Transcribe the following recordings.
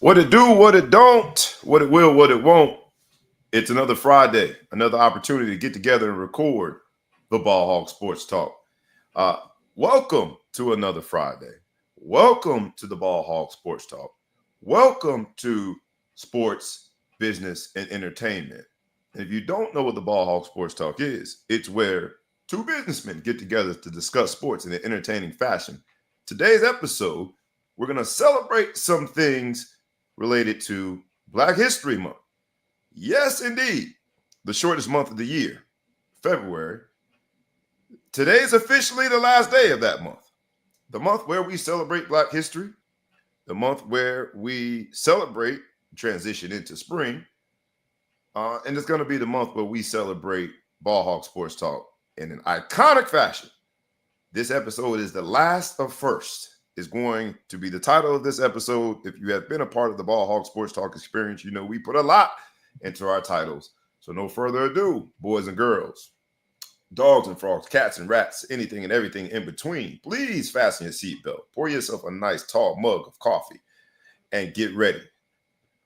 What it do, what it don't, what it will, what it won't. It's another Friday, another opportunity to get together and record the Ball Hog Sports Talk. Uh, Welcome to another Friday. Welcome to the Ball Hog Sports Talk. Welcome to sports, business, and entertainment. And if you don't know what the Ball Hog Sports Talk is, it's where two businessmen get together to discuss sports in an entertaining fashion. Today's episode, we're going to celebrate some things related to Black History Month. Yes, indeed, the shortest month of the year, February. Today is officially the last day of that month, the month where we celebrate Black history, the month where we celebrate transition into spring, and it's going to be the month where we celebrate Ball Hog Sports Talk in an iconic fashion. This episode is the last of first. Is going to be the title of this episode. If you have been a part of the Ball Hog Sports Talk experience, you know we put a lot into our titles. So no further ado, boys and girls, dogs and frogs, cats and rats, anything and everything in between, please fasten your seatbelt, pour yourself a nice tall mug of coffee, and get ready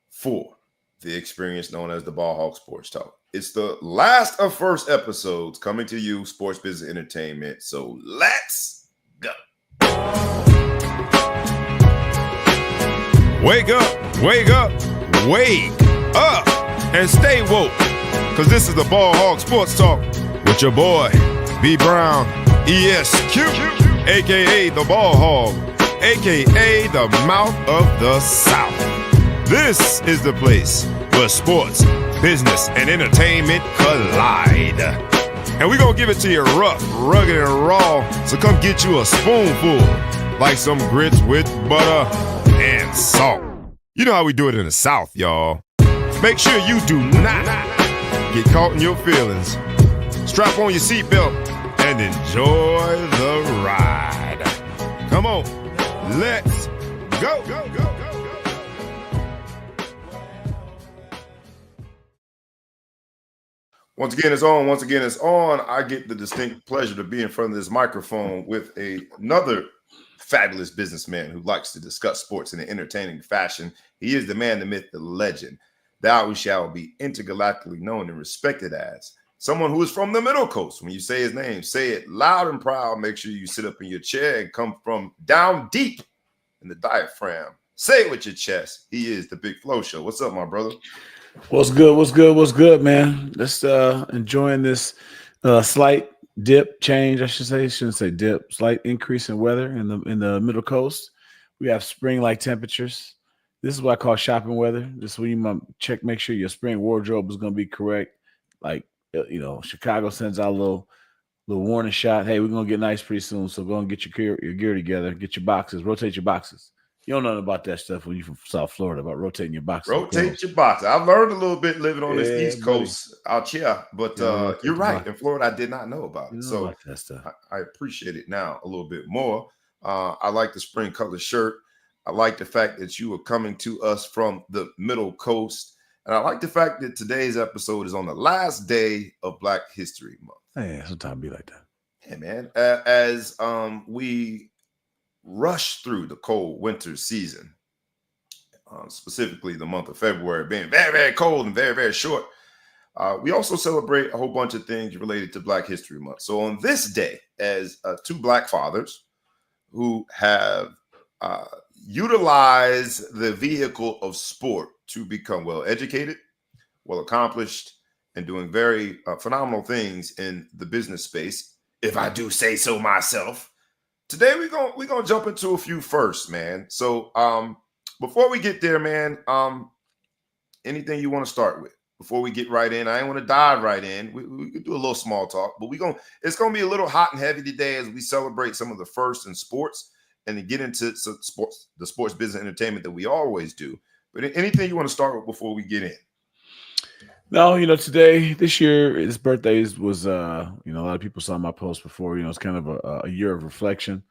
for the experience known as the Ball Hog Sports Talk. It's the last of first episodes coming to you, sports, business, entertainment. So let's go. Wake up, wake up, wake up, and stay woke. Because this is the Ball Hog Sports Talk with your boy, B. Brown, ESQ, a.k.a. the Ball Hog, a.k.a. the Mouth of the South. This is the place where sports, business, and entertainment collide. And we're going to give it to you rough, rugged, and raw. So come get you a spoonful, like some grits with butter and salt. You know how we do it in the South, y'all. Make sure you do not get caught in your feelings. Strap on your seatbelt and enjoy the ride. Come on, let's go. Once again, it's on. Once again, it's on. I get the distinct pleasure to be in front of this microphone with another fabulous businessman who likes to discuss sports in an entertaining fashion. He is the man, the myth, the legend. Thou shall be intergalactically known and respected as someone who is from the Middle Coast. When you say his name, say it loud and proud. Make sure you sit up in your chair and come from down deep in the diaphragm. Say it with your chest. He is the Big Flow Show. What's up, my brother? What's good, man? Let's enjoying this slight dip change, I should say. Shouldn't say dip. Slight increase in weather in the Middle Coast. We have spring-like temperatures. This is what I call shopping weather. This is when you might check, make sure your spring wardrobe is going to be correct. Like, Chicago sends out a little warning shot. Hey, we're going to get nice pretty soon, so go and get your gear together. Get your boxes. Rotate your boxes. You don't know nothing about that stuff when you're from South Florida, about rotating your boxes. Rotate your boxes. I've learned a little bit living on this East Coast out here, but you're right. In Florida, I did not know about it. So about that stuff. I appreciate it now a little bit more. I like the spring color shirt. I like the fact that you are coming to us from the Middle Coast. And I like the fact that today's episode is on the last day of Black History Month. Hey, sometimes be like that. Hey, man. As we rush through the cold winter season, specifically the month of February being very, very cold and very, very short, we also celebrate a whole bunch of things related to Black History Month. So on this day, as two Black fathers who have utilized the vehicle of sport to become well educated, well accomplished, and doing very phenomenal things in the business space, if I do say so myself. Today we're gonna jump into a few first, man. So before we get there, man, anything you want to start with before we get right in? I ain't want to dive right in. We could do a little small talk, but it's gonna be a little hot and heavy today as we celebrate some of the first in sports and to get into the sports business entertainment that we always do. But anything you want to start with before we get in? No, this year, his birthday was, a lot of people saw my post before. It's kind of a year of reflection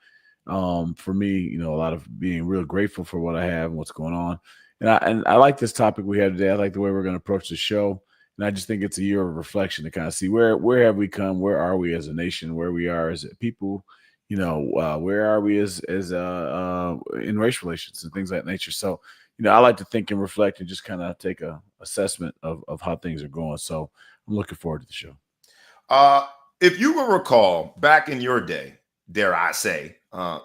for me. A lot of being real grateful for what I have and what's going on. And I like this topic we have today. I like the way we're going to approach the show. And I just think it's a year of reflection to kind of see where have we come, where are we as a nation, where we are as people, where are we as in race relations and things of that nature. So, I like to think and reflect and just kind of take a assessment of how things are going. So I'm looking forward to the show. Uh, if you will recall, back in your day, dare I say,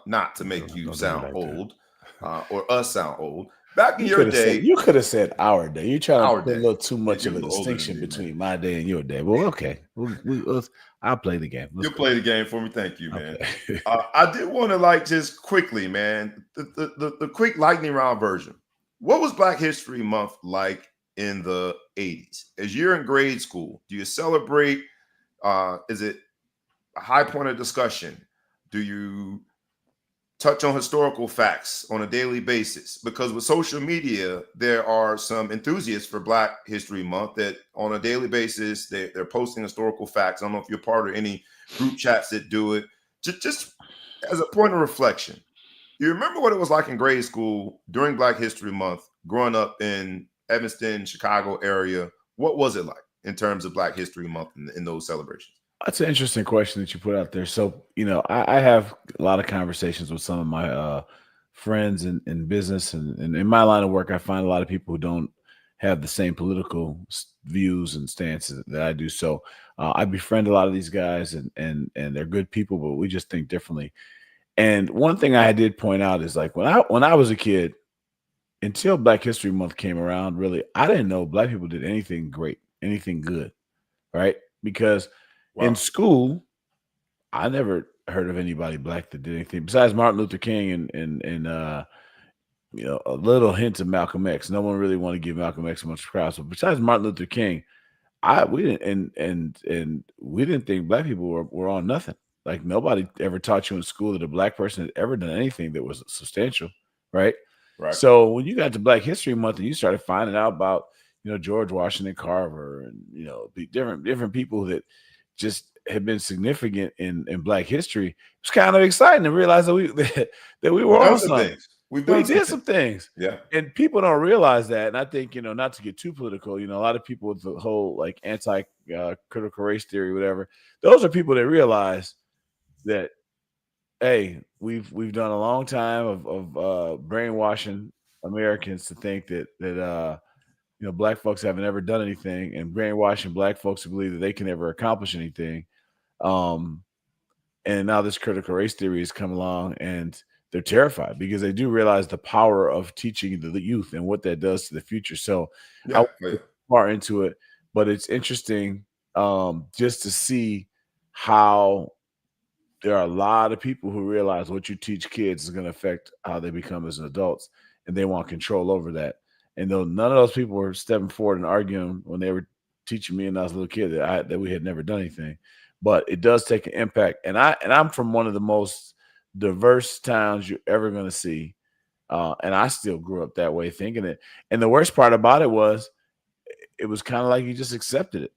not to make you Don't do me sound like that. old or us sound old, back in your day, You could have said our day. You're trying to our put a day. little too much You're of a a little older than distinction me, man. between my day and your day. Well, okay, I'll play the game. Let's You'll go. play the game for me. Thank you, man. Okay. I did want to just quickly, man, the quick lightning round version. What was Black History Month like in the 80s? As you're in grade school, do you celebrate? Is it a high point of discussion? Do you touch on historical facts on a daily basis? Because with social media, there are some enthusiasts for Black History Month that on a daily basis, they're posting historical facts. I don't know if you're part of any group chats that do it. Just as a point of reflection, you remember what it was like in grade school during Black History Month, growing up in Evanston, Chicago area? What was it like in terms of Black History Month in those celebrations? That's an interesting question that you put out there. So, I have a lot of conversations with some of my friends in business and in my line of work. I find a lot of people who don't have the same political views and stances that I do. So, I befriend a lot of these guys, and they're good people, but we just think differently. And one thing I did point out is like when I was a kid, until Black History Month came around, really, I didn't know Black people did anything great, anything good, right? Because in Wow. school, I never heard of anybody Black that did anything besides Martin Luther King and a little hint of Malcolm X. No one really wanted to give Malcolm X much props, but besides Martin Luther King, I we didn't and we didn't think Black people were on nothing. Like nobody ever taught you in school that a Black person had ever done anything that was substantial, right? Right. So when you got to Black History Month and you started finding out about George Washington Carver and the different people that just had been significant in Black history, it's kind of exciting to realize that we We've were done on some something. things. We've We done some did things. some things. Yeah. And people don't realize that. And I think, not to get too political, a lot of people with the whole like anti critical race theory, whatever, those are people that realize that, hey, we've done a long time of brainwashing Americans to think that Black folks haven't ever done anything, and brainwashing Black folks to believe that they can never accomplish anything. Um, and now this critical race theory has come along, and they're terrified because they do realize the power of teaching the youth and what that does to the future. So I Yeah. won't Yeah. get far into it, but it's interesting just to see how there are a lot of people who realize what you teach kids is going to affect how they become as adults, and they want control over that. And though none of those people were stepping forward and arguing when they were teaching me and I was a little kid that we had never done anything, but it does take an impact. And I'm from one of the most diverse towns you're ever going to see, and I still grew up that way thinking it. And the worst part about it was it was kind of like you just accepted it.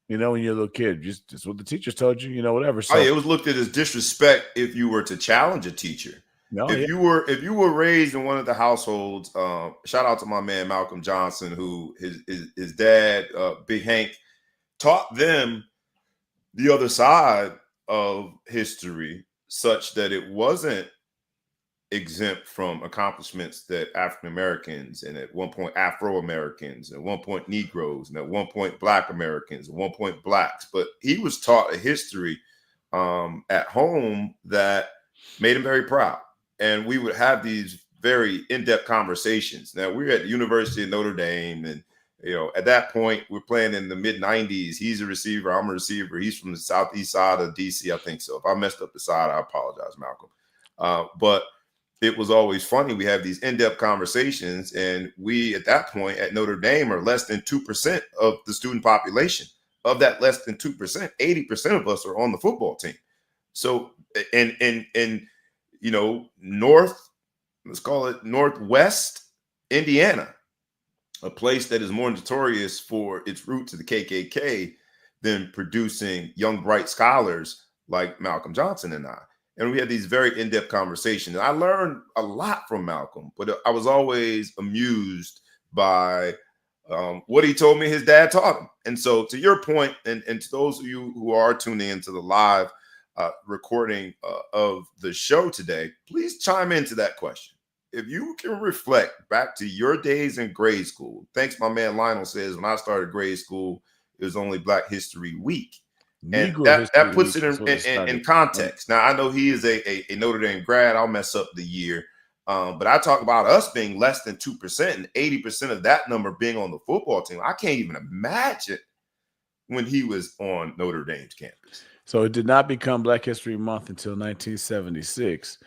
When you're a little kid, just what the teachers told you, whatever. Oh, yeah, So it was looked at as disrespect if you were to challenge a teacher. no, If yeah. you were raised in one of the households, shout out to my man Malcolm Johnson, who his dad, Big Hank, taught them the other side of history, such that it wasn't exempt from accomplishments that African Americans and at one point Afro Americans and at one point Negroes and at one point Black Americans and at one point Blacks. But he was taught a history at home that made him very proud. And we would have these very in-depth conversations. Now we're at the University of Notre Dame, and at that point we're playing in the mid 90s. He's a receiver, I'm a receiver. He's from the southeast side of DC, I think so. If I messed up the side, I apologize, Malcolm. But it was always funny. We have these in-depth conversations, and we at that point at Notre Dame are less than 2% of the student population. Of that less than 2%, 80% of us are on the football team. So and north, let's call it Northwest Indiana, a place that is more notorious for its roots to the KKK than producing young bright scholars like Malcolm Johnson and I. And we had these very in-depth conversations. I learned a lot from Malcolm, but I was always amused by what he told me his dad taught him. And so to your point, and to those of you who are tuning into the live, recording of the show today, please chime into that question. If you can reflect back to your days in grade school, thanks, my man Lionel says, when I started grade school, it was only Black History Week. And that puts it in context. Now, I know he is a Notre Dame grad. I'll mess up the year. But I talk about us being less than 2% and 80% of that number being on the football team. I can't even imagine when he was on Notre Dame's campus. So it did not become Black History Month until 1976.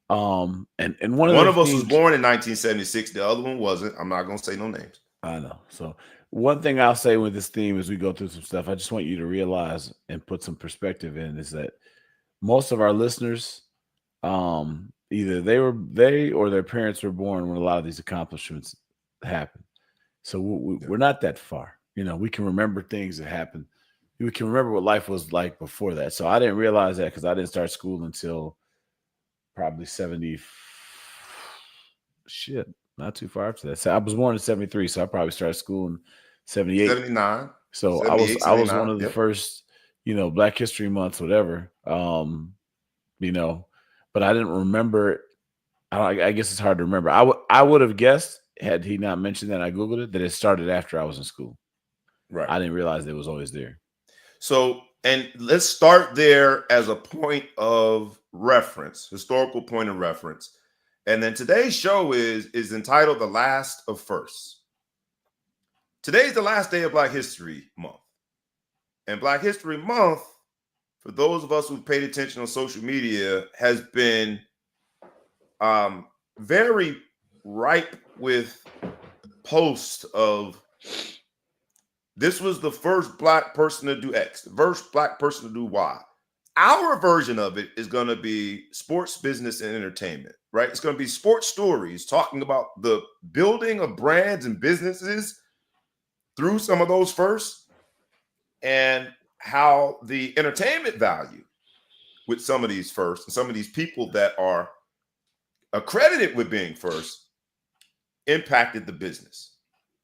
And one of us was born in 1976. The other one wasn't. I'm not going to say no names. I know. So one thing I'll say with this theme as we go through some stuff, I just want you to realize and put some perspective in is that most of our listeners, either they or their parents were born when a lot of these accomplishments happened. So we're not that far. We can remember things that happened. We can remember what life was like before that. So I didn't realize that because I didn't start school until probably 70. Shit, not too far after that. So I was born in 73, so I probably started school in 78. 79. So I was one of the first, Black History Month, whatever. But I didn't remember it. I guess it's hard to remember. I would have guessed, had he not mentioned that, I Googled it, that it started after I was in school. Right. I didn't realize it was always there. So, and let's start there as a point of reference, historical point of reference. And then today's show is entitled The Last of Firsts. Today's the last day of Black History Month. And Black History Month, for those of us who've paid attention on social media, has been very ripe with posts of this was the first Black person to do X, the first Black person to do Y. Our version of it is going to be sports, business, and entertainment, right? It's going to be sports stories talking about the building of brands and businesses through some of those first, and how the entertainment value with some of these first and some of these people that are accredited with being first impacted the business.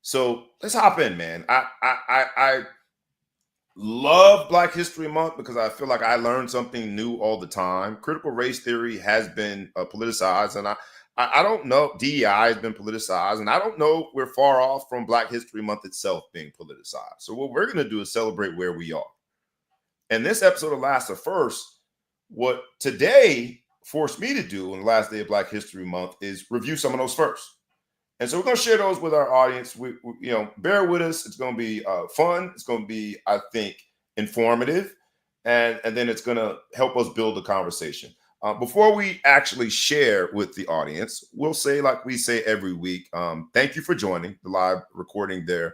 So let's hop in, man. I love Black History Month because I feel like I learn something new all the time. Critical race theory has been politicized, and I don't know, DEI has been politicized, and I don't know we're far off from Black History Month itself being politicized. So what we're going to do is celebrate where we are. And this episode of Last of First, what today forced me to do on the last day of Black History Month is review some of those first. And so we're going to share those with our audience. We bear with us. It's going to be fun. It's going to be, I think, informative. And then it's going to help us build a conversation. Before we actually share with the audience, we'll say, like we say every week, thank you for joining the live recording there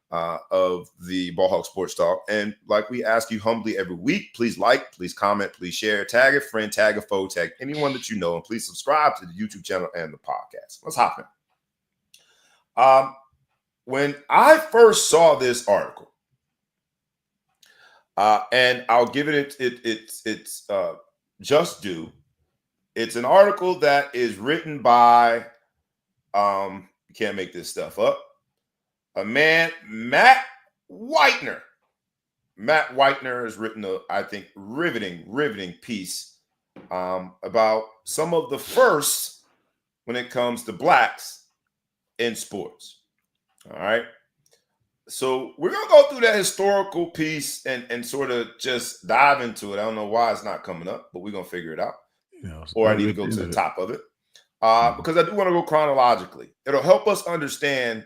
of the Ball Hawk Sports Talk. And like we ask you humbly every week, please like, please comment, please share, tag a friend, tag a foe, tag anyone that you know, and please subscribe to the YouTube channel and the podcast. Let's hop in. When I first saw this article, and I'll give it its just due. It's an article that is written by, you can't make this stuff up, a man, Matt Whitener. Matt Whitener has written a, I think, riveting piece about some of the firsts when it comes to Blacks in sports. All right. So we're going to go through that historical piece and sort of just dive into it. I don't know why it's not coming up, but we're going to figure it out. Or I need to go to the top of it because I do want to go chronologically. It'll help us understand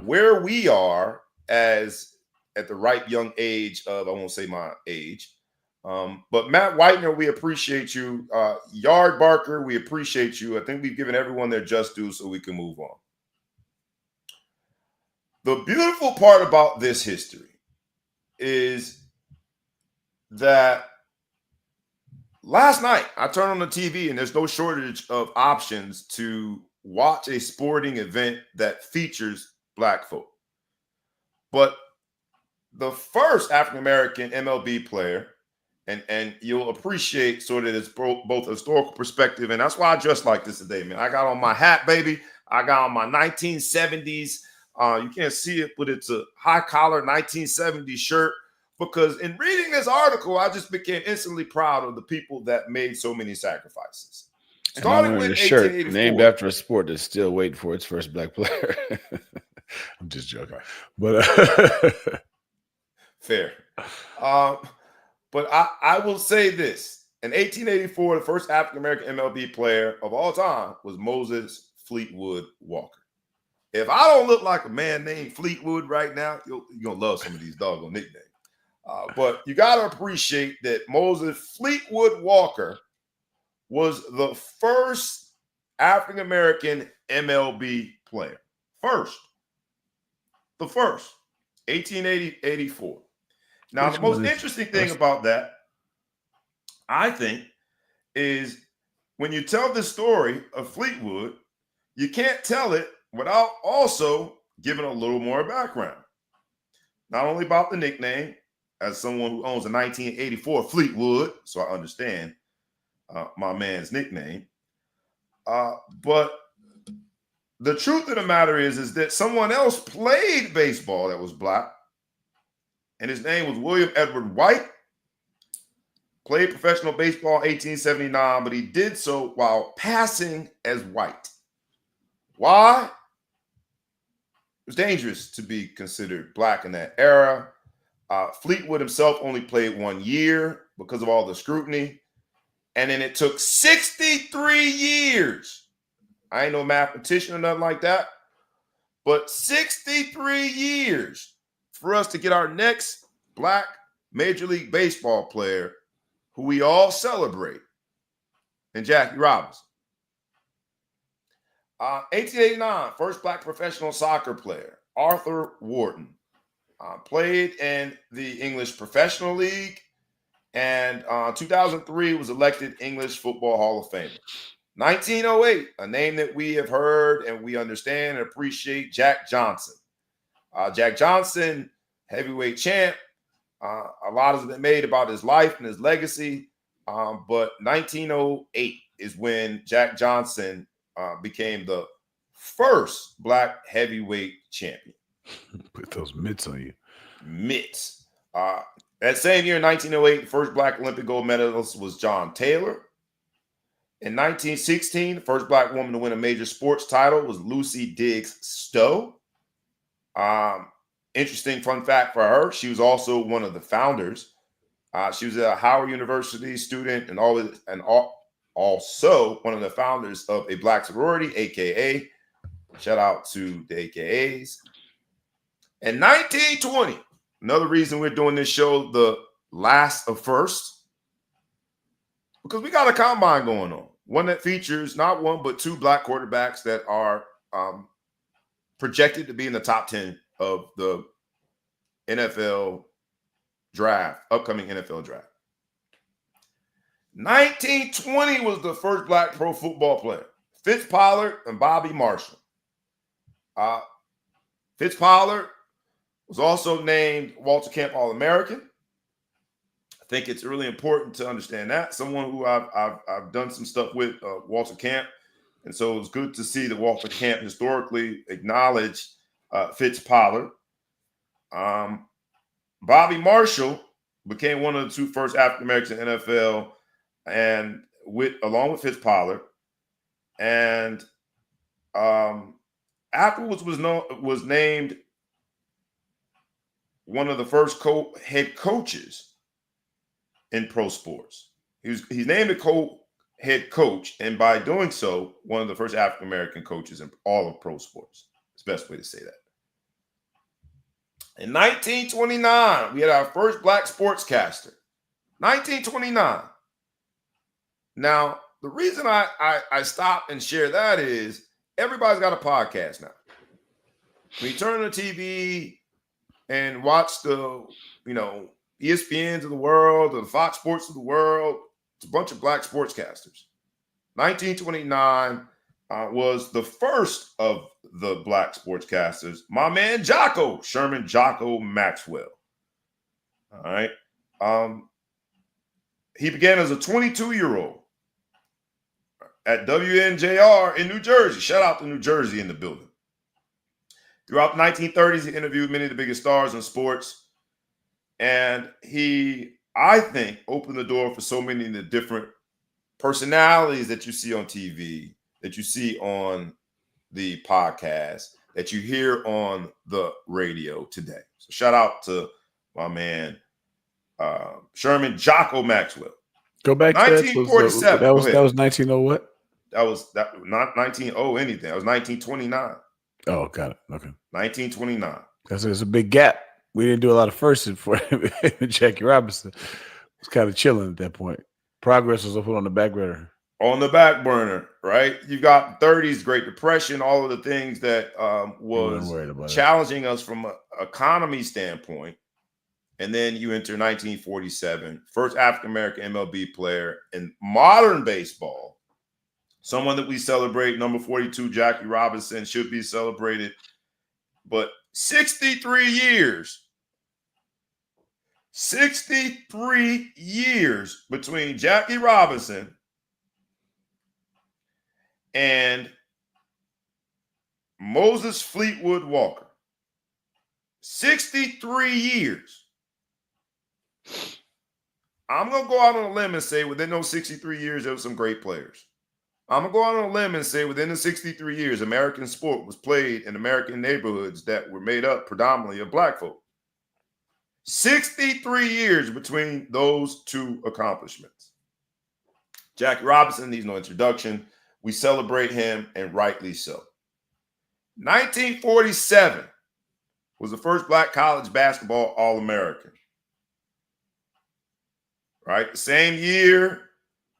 where we are as at the ripe young age of, I won't say my age, but Matt Whitener, we appreciate you. Yard Barker, we appreciate you. I think we've given everyone their just due so we can move on. The beautiful part about this history is that last night I turned on the TV and there's no shortage of options to watch a sporting event that features Black folk. But the first African-American MLB player, and you'll appreciate sort of this both historical perspective, and that's why I dressed like this today, man. I got on my hat, baby. I got on my 1970s. You can't see it, but it's a high collar 1970s shirt because in reading this article, I just became instantly proud of the people that made so many sacrifices. Starting with a shirt named after a sport that's still waiting for its first black player. I'm just joking, but fair. But I will say this: in 1884, the first African American MLB player of all time was Moses Fleetwood Walker. If I don't look like a man named Fleetwood right now, you're gonna love some of these doggone nicknames. But you gotta appreciate that Moses Fleetwood Walker was the first African American MLB player. The first, 1884. Now, the most interesting thing about that, I think, is when you tell the story of Fleetwood, you can't tell it without also giving a little more background. Not only about the nickname, as someone who owns a 1984 Fleetwood, so I understand my man's nickname. But the truth of the matter is that someone else played baseball that was black, and his name was William Edward White. Played professional baseball in 1879, but he did so while passing as white. Why? It was dangerous to be considered black in that era. Fleetwood himself only played 1 year because of all the scrutiny. And then it took 63 years. I ain't no mathematician or nothing like that. But 63 years for us to get our next black Major League Baseball player who we all celebrate, and Jackie Robinson. 1889, first black professional soccer player, Arthur Wharton. Played in the English Professional League, and 2003 was elected English Football Hall of Famer. 1908, a name that we have heard and we understand and appreciate, Jack Johnson. Jack Johnson, heavyweight champ. A lot has been made about his life and his legacy, but 1908 is when Jack Johnson became the first black heavyweight champion. Put those mitts on you. Mitts. That same year, 1908, the first black Olympic gold medalist was John Taylor. In 1916, the first black woman to win a major sports title was Lucy Diggs Stowe. Interesting fun fact for her, she was also one of the founders. She was a Howard University student and also one of the founders of a black sorority, AKA. Shout out to the AKAs. In 1920, another reason we're doing this show, the last of first, because we got a combine going on. One that features not one, but two black quarterbacks that are projected to be in the top 10 of the NFL draft, upcoming NFL draft. 1920 was the first black pro football player, Fitz Pollard and Bobby Marshall. Fitz Pollard was also named Walter Camp All-American. I think it's really important to understand that. Someone who I've done some stuff with, Walter Camp, and so it's good to see that Walter Camp historically acknowledged Fitz Pollard. Bobby Marshall became one of the two first African Americans in NFL, and along with Fitz Pollard, and afterwards was named one of the first head coaches in pro sports. He's named a head coach, and by doing so, one of the first African American coaches in all of pro sports. It's the best way to say that. In 1929, we had our first black sportscaster. 1929. Now, the reason I stop and share that is everybody's got a podcast now. When you turn on the TV and watch the, ESPNs of the world, or the Fox Sports of the world, it's a bunch of black sportscasters. 1929 was the first of the black sportscasters. My man Jocko, Sherman Jocko Maxwell. All right. He began as a 22-year-old at WNJR in New Jersey. Shout out to New Jersey in the building. Throughout the 1930s, he interviewed many of the biggest stars in sports. And he, I think, opened the door for so many of the different personalities that you see on TV, that you see on the podcast, that you hear on the radio today. So shout out to my man, Sherman Jocko Maxwell. Go back to that. 1947. Go ahead. That was 19 what? That was not 1900 anything. That was 1929. Oh, got it. Okay. 1929. There's a big gap. We didn't do a lot of firsts for Jackie Robinson. It was kind of chilling at that point. Progress was put on the back burner. On the back burner, right? You got 30s, Great Depression, all of the things that was challenging us from an economy standpoint. And then you enter 1947, first African-American MLB player in modern baseball. Someone that we celebrate, number 42, Jackie Robinson, should be celebrated. But 63 years between Jackie Robinson and Moses Fleetwood Walker. 63 years. I'm going to go out on a limb and say within those 63 years, there were some great players. I'm going to go out on a limb and say within the 63 years, American sport was played in American neighborhoods that were made up predominantly of black folk. 63 years between those two accomplishments. Jackie Robinson needs no introduction. We celebrate him, and rightly so. 1947 was the first black college basketball All-American. Right? The same year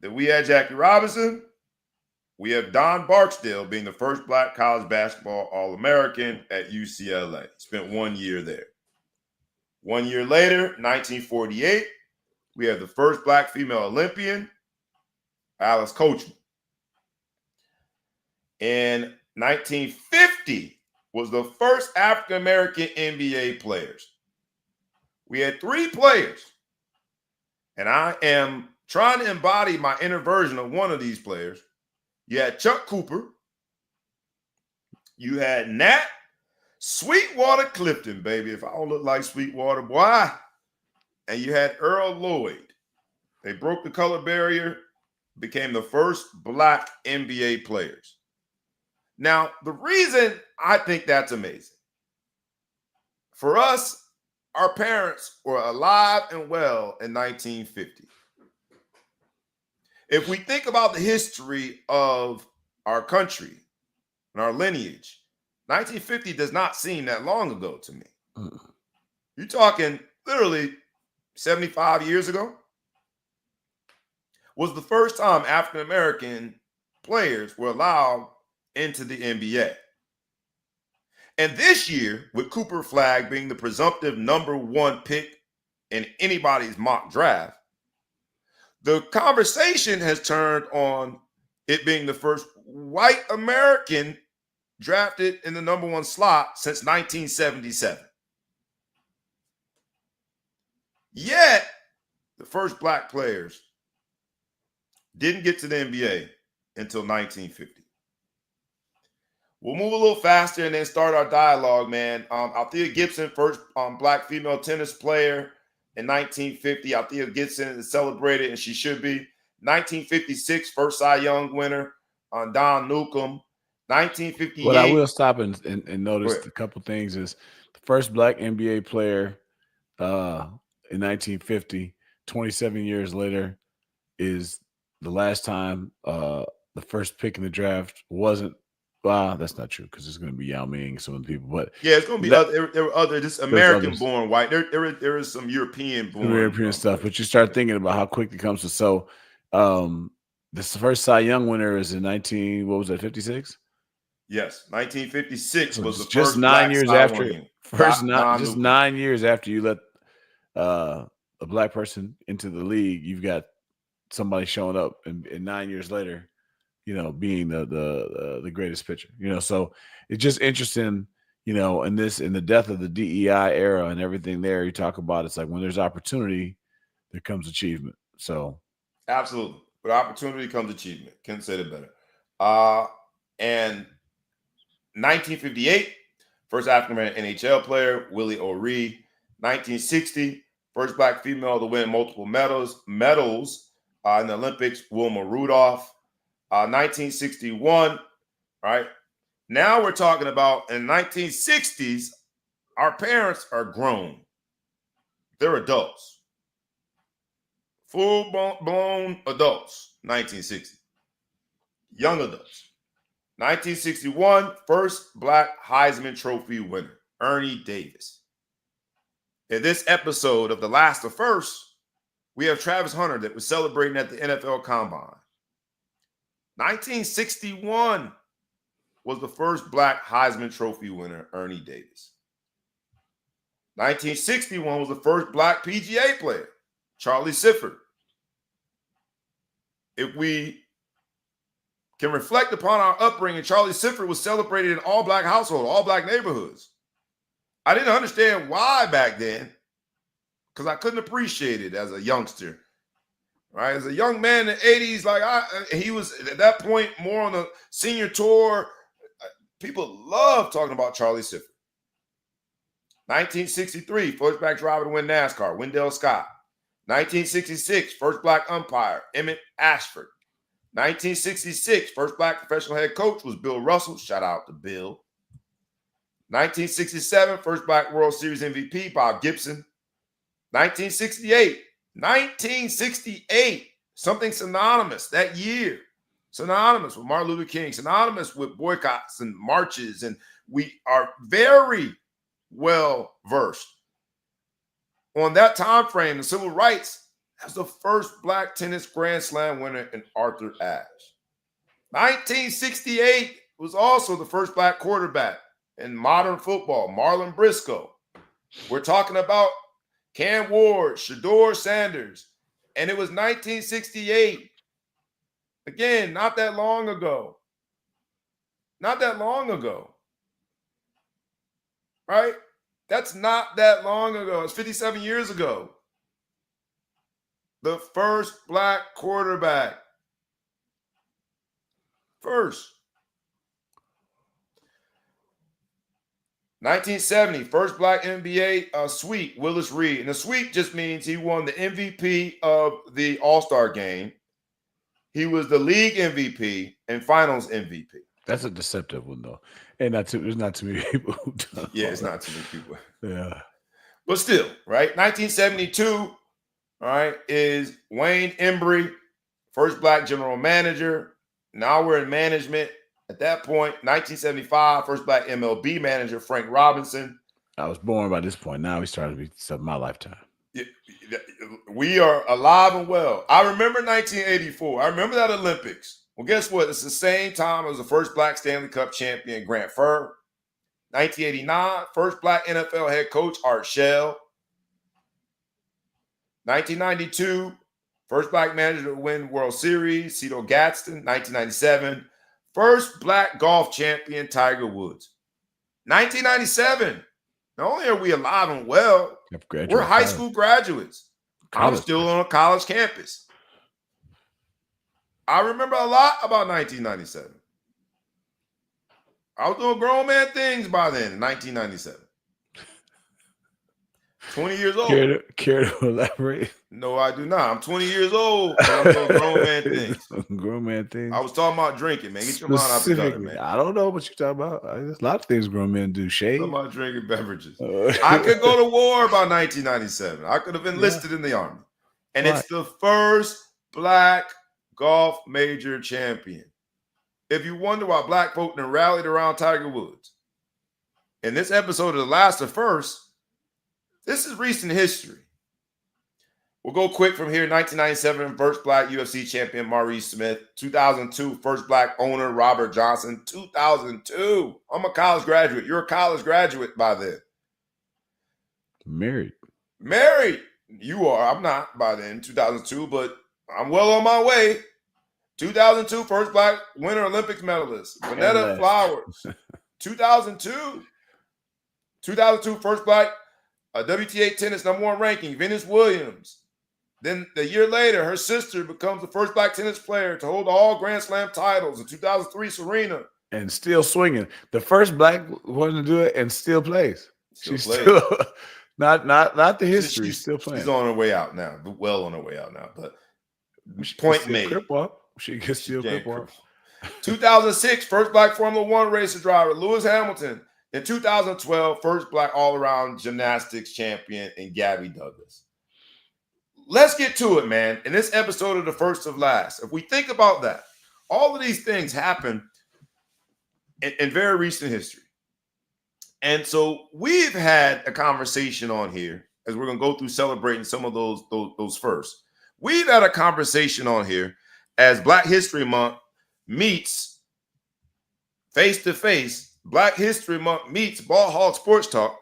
that we had Jackie Robinson, we have Don Barksdale being the first black college basketball All-American at UCLA. Spent 1 year there. 1 year later, 1948, we have the first black female Olympian, Alice Coachman. In 1950 was the first African-American NBA players. We had 3 players. And I am trying to embody my inner version of one of these players. You had Chuck Cooper. You had Nat Sweetwater Clifton, baby. If I don't look like Sweetwater, boy. And you had Earl Lloyd. They broke the color barrier, became the first black NBA players. Now, the reason I think that's amazing, for us, our parents were alive and well in 1950. If we think about the history of our country and our lineage, 1950 does not seem that long ago to me. You're talking literally 75 years ago. Was the first time African-American players were allowed into the NBA. And this year, with Cooper Flagg being the presumptive number 1 pick in anybody's mock draft, the conversation has turned on it being the first white American drafted in the number 1 slot since 1977. Yet, the first black players didn't get to the NBA until 1950. We'll move a little faster and then start our dialogue, man. Althea Gibson, first black female tennis player in 1950. Althea Gibson is celebrated, and she should be. 1956, first Cy Young winner, Don Newcomb. 1958. Well, I will stop and notice a couple things. Is the first black NBA player in 1950, 27 years later, is the last time the first pick in the draft wasn't. Well, that's not true because it's going to be Yao Ming, some of the people. But yeah, it's going to be other. There were other just American-born white. There is some European-born stuff. But you start thinking about how quick it comes to. So, this first Cy Young winner is in 56? Yes, 1956 was the just first 9 years after. Just 9 years after you let a black person into the league, you've got somebody showing up, and 9 years later, being the greatest pitcher. So it's just interesting. In the death of the DEI era and everything there, you talk about it's like when there's opportunity, there comes achievement. So absolutely, with opportunity comes achievement. Couldn't say it better. And 1958, first African-American NHL player, Willie O'Ree. 1960, First black female to win multiple medals in the Olympics, Wilma Rudolph. 1961, right? Now we're talking about in 1960s, our parents are grown. They're adults. Full-blown adults, 1960. Young adults. 1961, first black Heisman Trophy winner, Ernie Davis. In this episode of The Last of First, we have Travis Hunter that was celebrating at the NFL Combine. 1961 was the first black Heisman Trophy winner, Ernie Davis. 1961 was the first black PGA player, Charlie Sifford. If we can reflect upon our upbringing, Charlie Sifford was celebrated in all black households, all black neighborhoods. I didn't understand why back then, because I couldn't appreciate it as a youngster. Right, as a young man in the 80s, he was at that point more on the senior tour. People love talking about Charlie Sifford. 1963, first black driver to win NASCAR, Wendell Scott. 1966, first black umpire, Emmett Ashford. 1966, first black professional head coach was Bill Russell. Shout out to Bill. 1967, first black World Series MVP, Bob Gibson. 1968, something synonymous that year. Synonymous with Martin Luther King, synonymous with boycotts and marches, and we are very well versed on that time frame. The civil rights as the first black tennis Grand Slam winner in Arthur Ashe. 1968 was also the first black quarterback in modern football, Marlon Briscoe. We're talking about Cam Ward, Shedeur Sanders, and it was 1968. Again, not that long ago. Not that long ago. Right? That's not that long ago. It's 57 years ago. The first black quarterback. First. 1970, first black NBA sweep, Willis Reed. And the sweep just means he won the MVP of the All-Star game. He was the league MVP and finals MVP. That's a deceptive one, though. And there's not too many people who do. Yeah, it's not too many people. Yeah. But still, right? 1972, all right, is Wayne Embry, first black general manager. Now we're in management. At that point, 1975, first black MLB manager, Frank Robinson. I was born by this point. Now he's starting to be something in my lifetime. We are alive and well. I remember 1984. I remember that Olympics. Well, guess what? It's the same time as the first black Stanley Cup champion, Grant Furr. 1989, first black NFL head coach, Art Shell. 1992, first black manager to win World Series, Cito Gaston. 1997, first black golf champion, Tiger Woods. 1997, not only are we alive and well, we're high school graduates. I'm still on a college campus. I remember a lot about 1997. I was doing grown man things by then in 1997. 20 years old. Care to elaborate? No, I do not. I'm 20 years old and I'm doing grown man things. Grown man things. I was talking about drinking, man. Get your mind out the gutter, man. I don't know what you're talking about. There's a lot of things grown men do. Shade. I'm talking about drinking beverages. I could go to war by 1997. I could have enlisted in the Army. And it's the first black golf major champion. If you wonder why black folk then rallied around Tiger Woods, in this episode of The Last of First, this is recent history. We'll go quick from here. 1997, first black UFC champion, Maurice Smith. 2002, first black owner, Robert Johnson. 2002. I'm a college graduate. You're a college graduate by then. Married. You are. I'm not by then, 2002, but I'm well on my way. 2002, first black winter Olympics medalist, Vanetta Flowers. 2002, first black WTA tennis #1 ranking, Venus Williams. Then the year later, her sister becomes the first black tennis player to hold all Grand Slam titles. In 2003, Serena. And still swinging. The first black one to do it and still plays. She's still Not the history. Still playing. She's on her way out now. Well on her way out now. But she point made. Crip walk. She can still crip walk. 2006, first black Formula One racer driver, Lewis Hamilton. In 2012, first black all-around gymnastics champion in Gabby Douglas. Let's get to it, man. In this episode of The First of Last, if we think about that, all of these things happen in very recent history. And so we've had a conversation on here as we're going to go through celebrating some of those first. We've had a conversation on here as Black History Month meets face-to-face, Black History Month meets Ball Hog Sports Talk.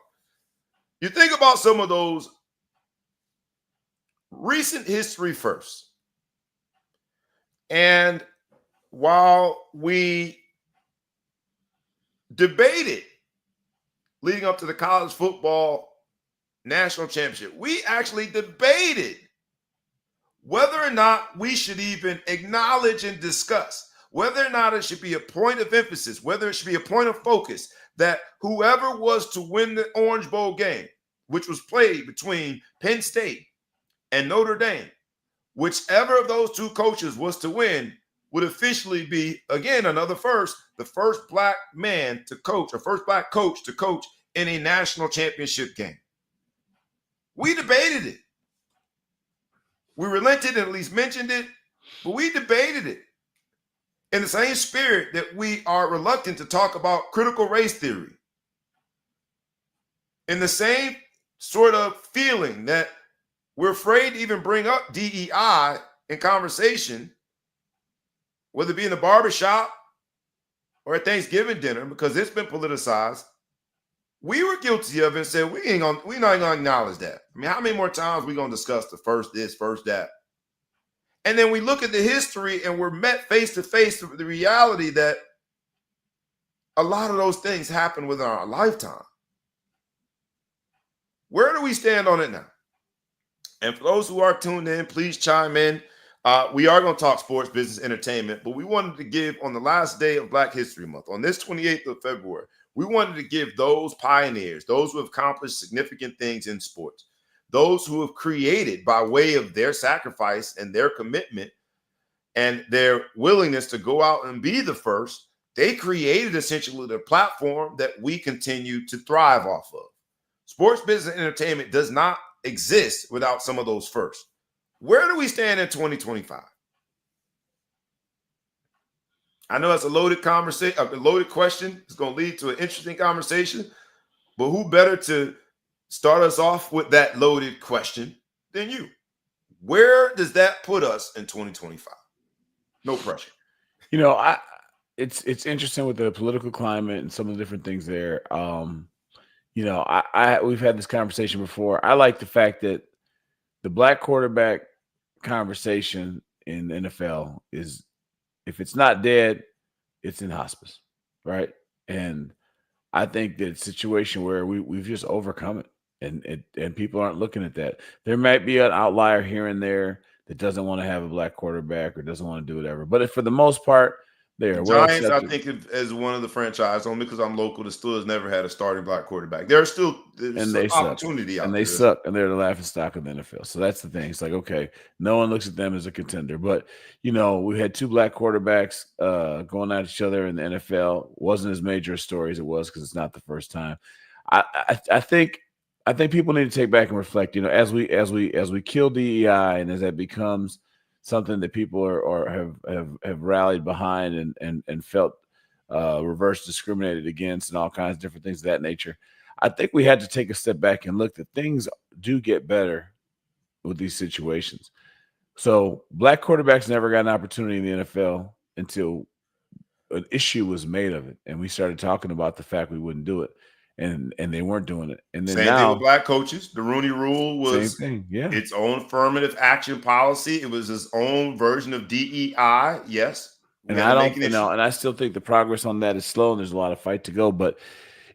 You think about some of those recent history first. And while we debated leading up to the college football national championship, we actually debated whether or not we should even acknowledge and discuss, whether or not it should be a point of emphasis, whether it should be a point of focus, that whoever was to win the Orange Bowl game, which was played between Penn State and Notre Dame, whichever of those two coaches was to win would officially be, again, another first, the first black man to coach, or first black coach to coach in a national championship game. We debated it. We relented and at least mentioned it, but we debated it in the same spirit that we are reluctant to talk about critical race theory. In the same sort of feeling that we're afraid to even bring up DEI in conversation, whether it be in the barbershop or at Thanksgiving dinner, because it's been politicized. We were guilty of it and said, we're not gonna acknowledge that. I mean, how many more times are we gonna discuss the first this, first that? And then we look at the history and we're met face to face with the reality that a lot of those things happen within our lifetime. Where do we stand on it now? And for those who are tuned in, please chime in. We are going to talk sports, business, entertainment, but we wanted to give on the last day of Black History Month, on this 28th of February, we wanted to give those pioneers, those who have accomplished significant things in sports, those who have created by way of their sacrifice and their commitment and their willingness to go out and be the first, they created essentially the platform that we continue to thrive off of. Sports, business, and entertainment does not exist without some of those first. Where do we stand in 2025? I know that's a loaded conversation, a loaded question. It's going to lead to an interesting conversation, but who better to start us off with that loaded question than you? Where does that put us in 2025? No pressure. You know, it's interesting with the political climate and some of the different things there. You know, we've had this conversation before. I like the fact that the black quarterback conversation in the NFL is, if it's not dead, it's in hospice, right? And I think that it's a situation where we've just overcome it, and people aren't looking at that. There might be an outlier here and there that doesn't want to have a black quarterback or doesn't want to do whatever, but for the most part, the Giants, I think, as one of the franchise, only because I'm local, the still has never had a starting black quarterback. There's opportunity out there. They suck, and they're the laughing stock of the NFL. So that's the thing. It's like, okay, no one looks at them as a contender. But, you know, we had two black quarterbacks going at each other in the NFL. Wasn't as major a story as it was because it's not the first time. I think people need to take back and reflect. You know, as we kill DEI and as that becomes something that people have rallied behind and felt reverse discriminated against and all kinds of different things of that nature. I think we had to take a step back and look that things do get better with these situations. So black quarterbacks never got an opportunity in the NFL until an issue was made of it. And we started talking about the fact we wouldn't do it. And they weren't doing it. And then same thing with black coaches. The Rooney Rule was its own affirmative action policy. It was its own version of DEI. Yes. And I still think the progress on that is slow and there's a lot of fight to go. But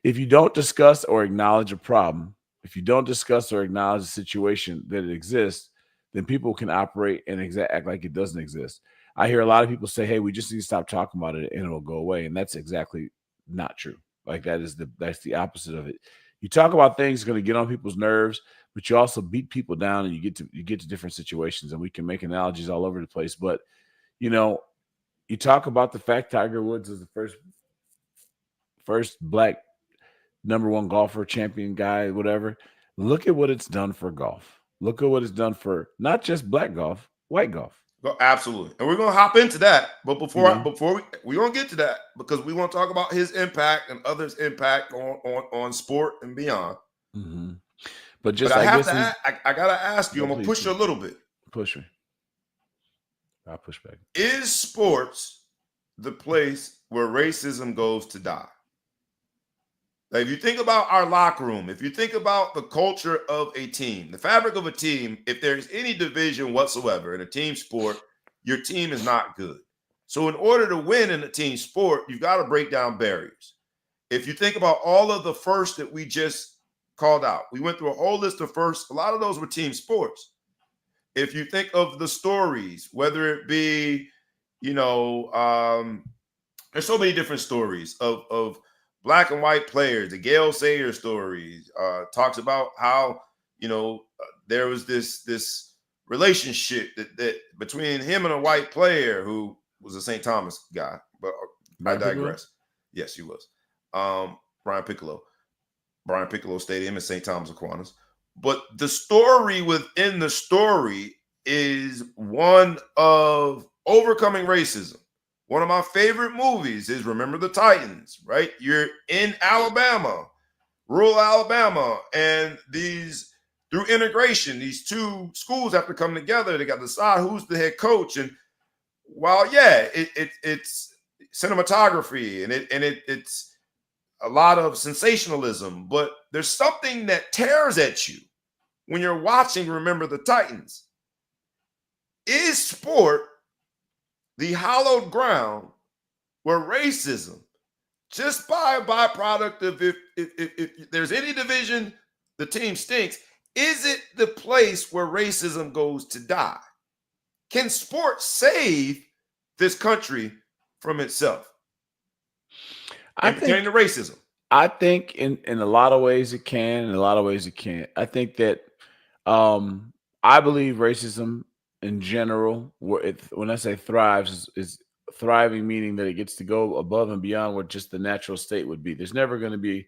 if you don't discuss or acknowledge a problem, if you don't discuss or acknowledge the situation that it exists, then people can operate and act like it doesn't exist. I hear a lot of people say, hey, we just need to stop talking about it and it'll go away. And that's exactly not true. Like that's the opposite of it. You talk about things going to get on people's nerves, but you also beat people down, and you get to different situations, and we can make analogies all over the place. But you know, you talk about the fact Tiger Woods is the first black number one golfer, champion guy, whatever. Look at what it's done for golf. Look at what it's done for not just black golf, white golf. Absolutely, and we're gonna hop into that. But before we're gonna get to that because we want to talk about his impact and others' impact on sport and beyond. Mm-hmm. But I gotta ask you. I'm gonna push you a little bit. Push me. I'll push back. Is sports the place where racism goes to die? Like, if you think about our locker room, if you think about the culture of a team, the fabric of a team, if there's any division whatsoever in a team sport, your team is not good. So in order to win in a team sport, you've got to break down barriers. If you think about all of the firsts that we just called out, we went through a whole list of firsts. A lot of those were team sports. If you think of the stories, whether it be, there's so many different stories of black and white players. The Gale Sayers story talks about how there was this relationship that between him and a white player who was a St. Thomas guy. But I digress. Yes, he was. Brian Piccolo Stadium in St. Thomas Aquinas. But the story within the story is one of overcoming racism. One of my favorite movies is Remember the Titans, right? You're in Alabama, rural Alabama, and through integration, these two schools have to come together. They got to decide who's the head coach. And while, it's cinematography and it's a lot of sensationalism, but there's something that tears at you when you're watching Remember the Titans. Is sport the hallowed ground where racism, just by a byproduct of if there's any division, the team stinks, is it the place where racism goes to die? Can sport save this country from itself? Pertaining to racism. I think in a lot of ways it can, in a lot of ways it can't. I think that I believe racism in general, when I say thrives, is thriving, meaning that it gets to go above and beyond what just the natural state would be. There's never going to be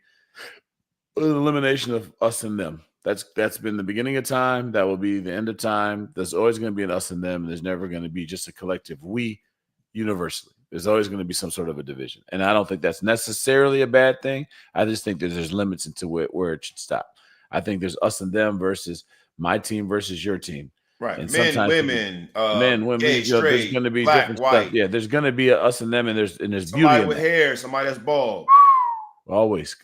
an elimination of us and them. That's been the beginning of time. That will be the end of time. There's always going to be an us and them. And there's never going to be just a collective we universally. There's always going to be some sort of a division. And I don't think that's necessarily a bad thing. I just think that there's limits into where it should stop. I think there's us and them versus my team versus your team. Right. And women, gay, straight, there's going to be black, different white. Stuff. Yeah, there's going to be us and them, and there's somebody beauty with hair, somebody that's bald. Always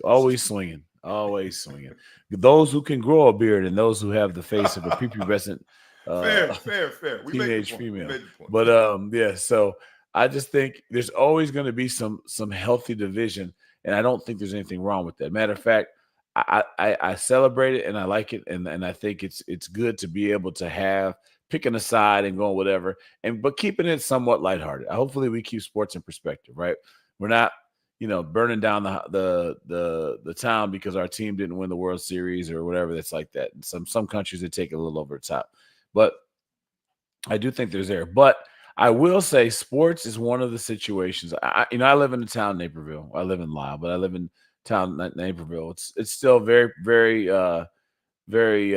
swinging. Always swinging. Those who can grow a beard and those who have the face of a prepubescent fair. Teenage female. But so I just think there's always going to be some healthy division, and I don't think there's anything wrong with that. Matter of fact, I celebrate it and I like it, and I think it's good to be able to have picking a side and going whatever, but keeping it somewhat lighthearted. Hopefully, we keep sports in perspective, right? We're not, burning down the town because our team didn't win the World Series or whatever that's like that. And some countries they take it a little over the top, but I do think there's there. But I will say sports is one of the situations. I live in the town Naperville. I live in Lisle, but I live in town Naperville. It's still very, very, very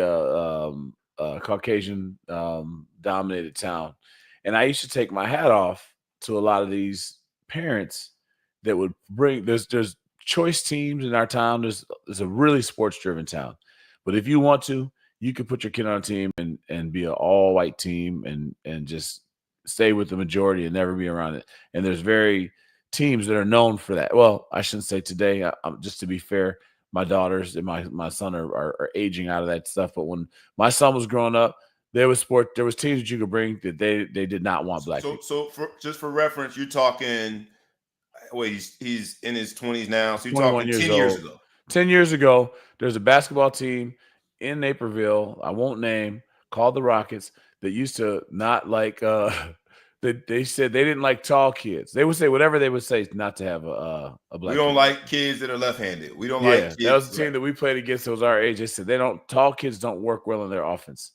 Caucasian dominated town. And I used to take my hat off to a lot of these parents that would bring there's choice teams in our town. There's a really sports driven town. But if you want to, you can put your kid on a team and be an all white team and just stay with the majority and never be around it. And there's very teams that are known for that. Well, I shouldn't say today. Just to be fair, my daughters and my son are aging out of that stuff. But when my son was growing up, there was teams that you could bring that they did not want black people. So for reference, you're talking. Wait, he's in his 20s now. So you're talking 10 years ago. 10 years ago, there's a basketball team in Naperville, I won't name, called the Rockets, that used to not like They said they didn't like tall kids. They would say whatever they would say not to have a black We don't kid. like kids that are left-handed. We don't like Yeah, kids. that was the team that we played against. That was our age. They said tall kids don't work well in their offense.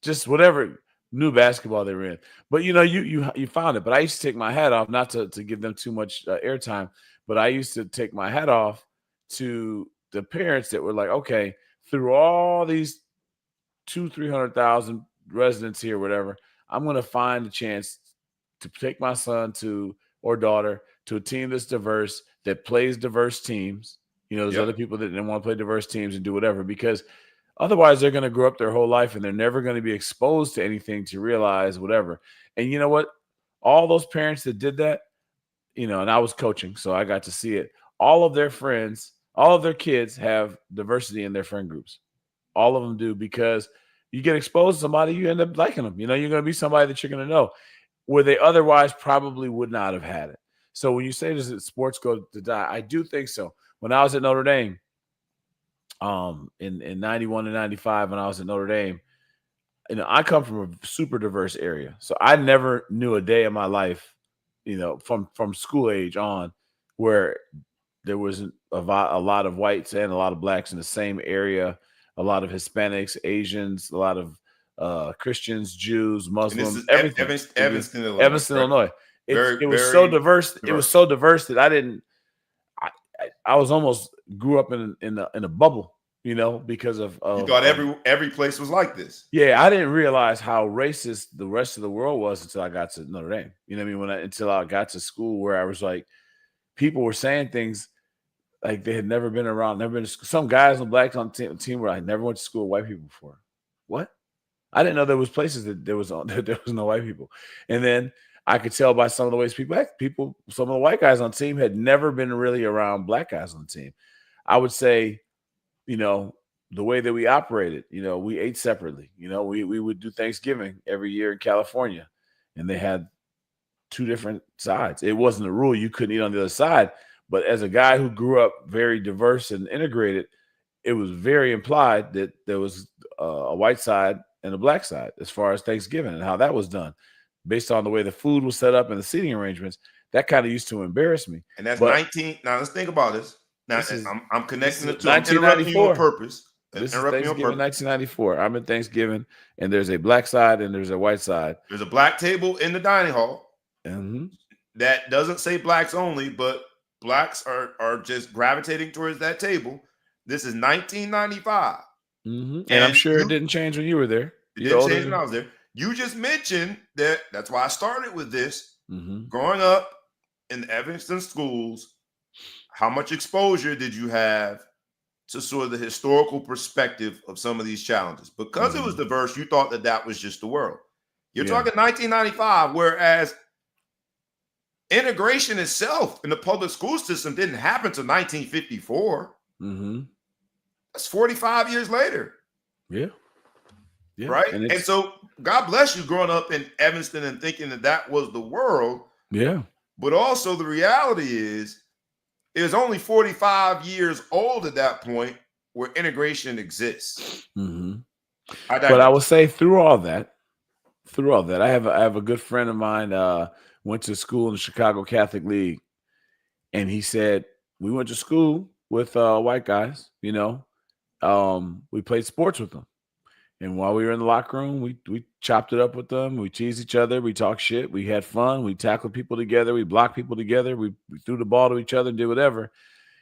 Just whatever new basketball they were in. But you found it. But I used to take my hat off, not to give them too much airtime, but I used to take my hat off to the parents that were like, okay, through all these 300,000 residents here, whatever, I'm going to find a chance to take my son or daughter to a team that's diverse, that plays diverse teams. There's other people that didn't want to play diverse teams and do whatever, because otherwise they're going to grow up their whole life and they're never going to be exposed to anything to realize whatever. And you know what? All those parents that did that, and I was coaching, so I got to see it. All of their friends, all of their kids have diversity in their friend groups. All of them do, because you get exposed to somebody, you end up liking them. You're going to be somebody that you're going to know where they otherwise probably would not have had it. So when you say, does sports go to die? I do think so. When I was at Notre Dame, in 91 and 95, when I was at Notre Dame, I come from a super diverse area. So I never knew a day in my life, from school age on, where there wasn't a lot of whites and a lot of blacks in the same area, a lot of Hispanics, Asians, a lot of Christians, Jews, Muslims, everything. Evanston, Illinois. Evanston, Illinois. It was so diverse. It was so diverse that I was almost grew up in a bubble, because of you thought every place was like this. Yeah, I didn't realize how racist the rest of the world was until I got to Notre Dame. You know what I mean? Until I got to school, where I was like, people were saying things like they had never been around, never been to school. Some guys on blacks on the team where I never went to school with white people before. What? I didn't know there was places that there was no white people. And then I could tell by some of the ways some of the white guys on the team had never been really around black guys on the team. I would say, the way that we operated, we ate separately. We would do Thanksgiving every year in California, and they had two different sides. It wasn't a rule you couldn't eat on the other side. But as a guy who grew up very diverse and integrated, it was very implied that there was a white side and a black side as far as Thanksgiving and how that was done. Based on the way the food was set up and the seating arrangements, that kind of used to embarrass me. And that's 19. Now let's think about this. Now I'm connecting the two. I'm interrupting you on purpose. This is Thanksgiving 1994. I'm in Thanksgiving, and there's a black side and there's a white side. There's a black table in the dining hall that doesn't say blacks only, but blacks are just gravitating towards that table. This is 1995. And I'm sure it didn't change when you were there. It didn't change when I was there. You just mentioned that's why I started with this. Growing up in the Evanston schools, how much exposure did you have to sort of the historical perspective of some of these challenges? Because it was diverse, you thought that was just the world. You're talking 1995, whereas integration itself in the public school system didn't happen until 1954. That's 45 years later. Yeah. Right. And so God bless you growing up in Evanston and thinking that was the world. Yeah. But also the reality is it was only 45 years old at that point where integration exists. But I would say through all that, I have a good friend of mine went to school in the Chicago Catholic League. And he said, we went to school with white guys, we played sports with them. And while we were in the locker room, we chopped it up with them. We teased each other. We talked shit. We had fun. We tackled people together. We blocked people together. We threw the ball to each other and did whatever.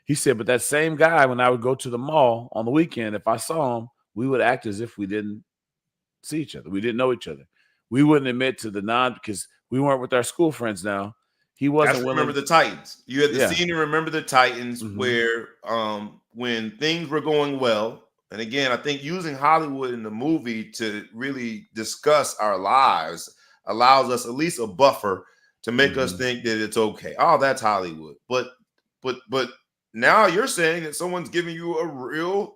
He said, but that same guy, when I would go to the mall on the weekend, if I saw him, we would act as if we didn't see each other. We didn't know each other. We wouldn't admit to because we weren't with our school friends now. He wasn't willing. Remember the Titans. You had the senior Remember the Titans where when things were going well, and again, I think using Hollywood in the movie to really discuss our lives allows us at least a buffer to make us think that it's okay. Oh, that's Hollywood. But now you're saying that someone's giving you a real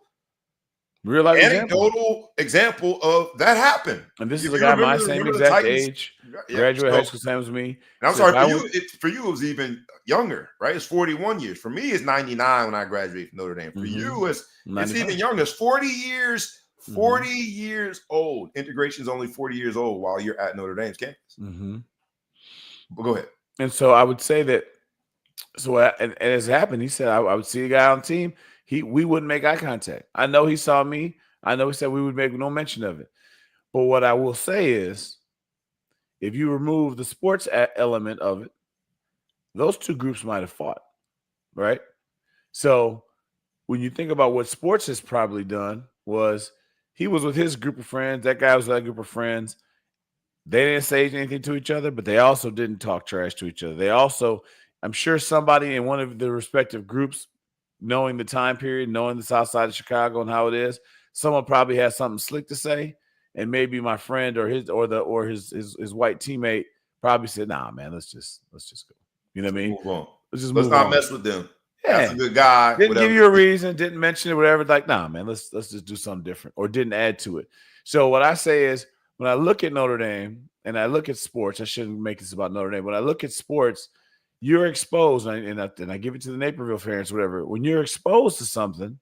life anecdotal example of that happened. And this is a guy my same exact age, graduate high school, same as me. And I'm sorry, for you, it was even younger, right? It's 41 years. For me, it's 99 when I graduated from Notre Dame. For you, it's even younger. It's 40 years 40 years old. Integration is only 40 years old while you're at Notre Dame's campus. But go ahead. And so I would say that. So and as it happened, he said I would see a guy on the team. We wouldn't make eye contact. I know he saw me. I know he said we would make no mention of it. But what I will say is, if you remove the sports element of it, those two groups might have fought, right? So when you think about what sports has probably done, was he was with his group of friends. That guy was with that group of friends. They didn't say anything to each other, but they also didn't talk trash to each other. They also, I'm sure somebody in one of the respective groups, knowing the time period, knowing the South Side of Chicago and how it is, someone probably has something slick to say, and maybe my friend or his white teammate probably said, "Nah, man, let's just go." You know what I mean? Move on. Let's not mess with them. Yeah. That's a good guy. Didn't give you a reason, didn't mention it, whatever. Like, nah, man, let's just do something different, or didn't add to it. So what I say is, when I look at Notre Dame and I look at sports, I shouldn't make this about Notre Dame. When I look at sports, you're exposed, and I give it to the Naperville fans, whatever. When you're exposed to something,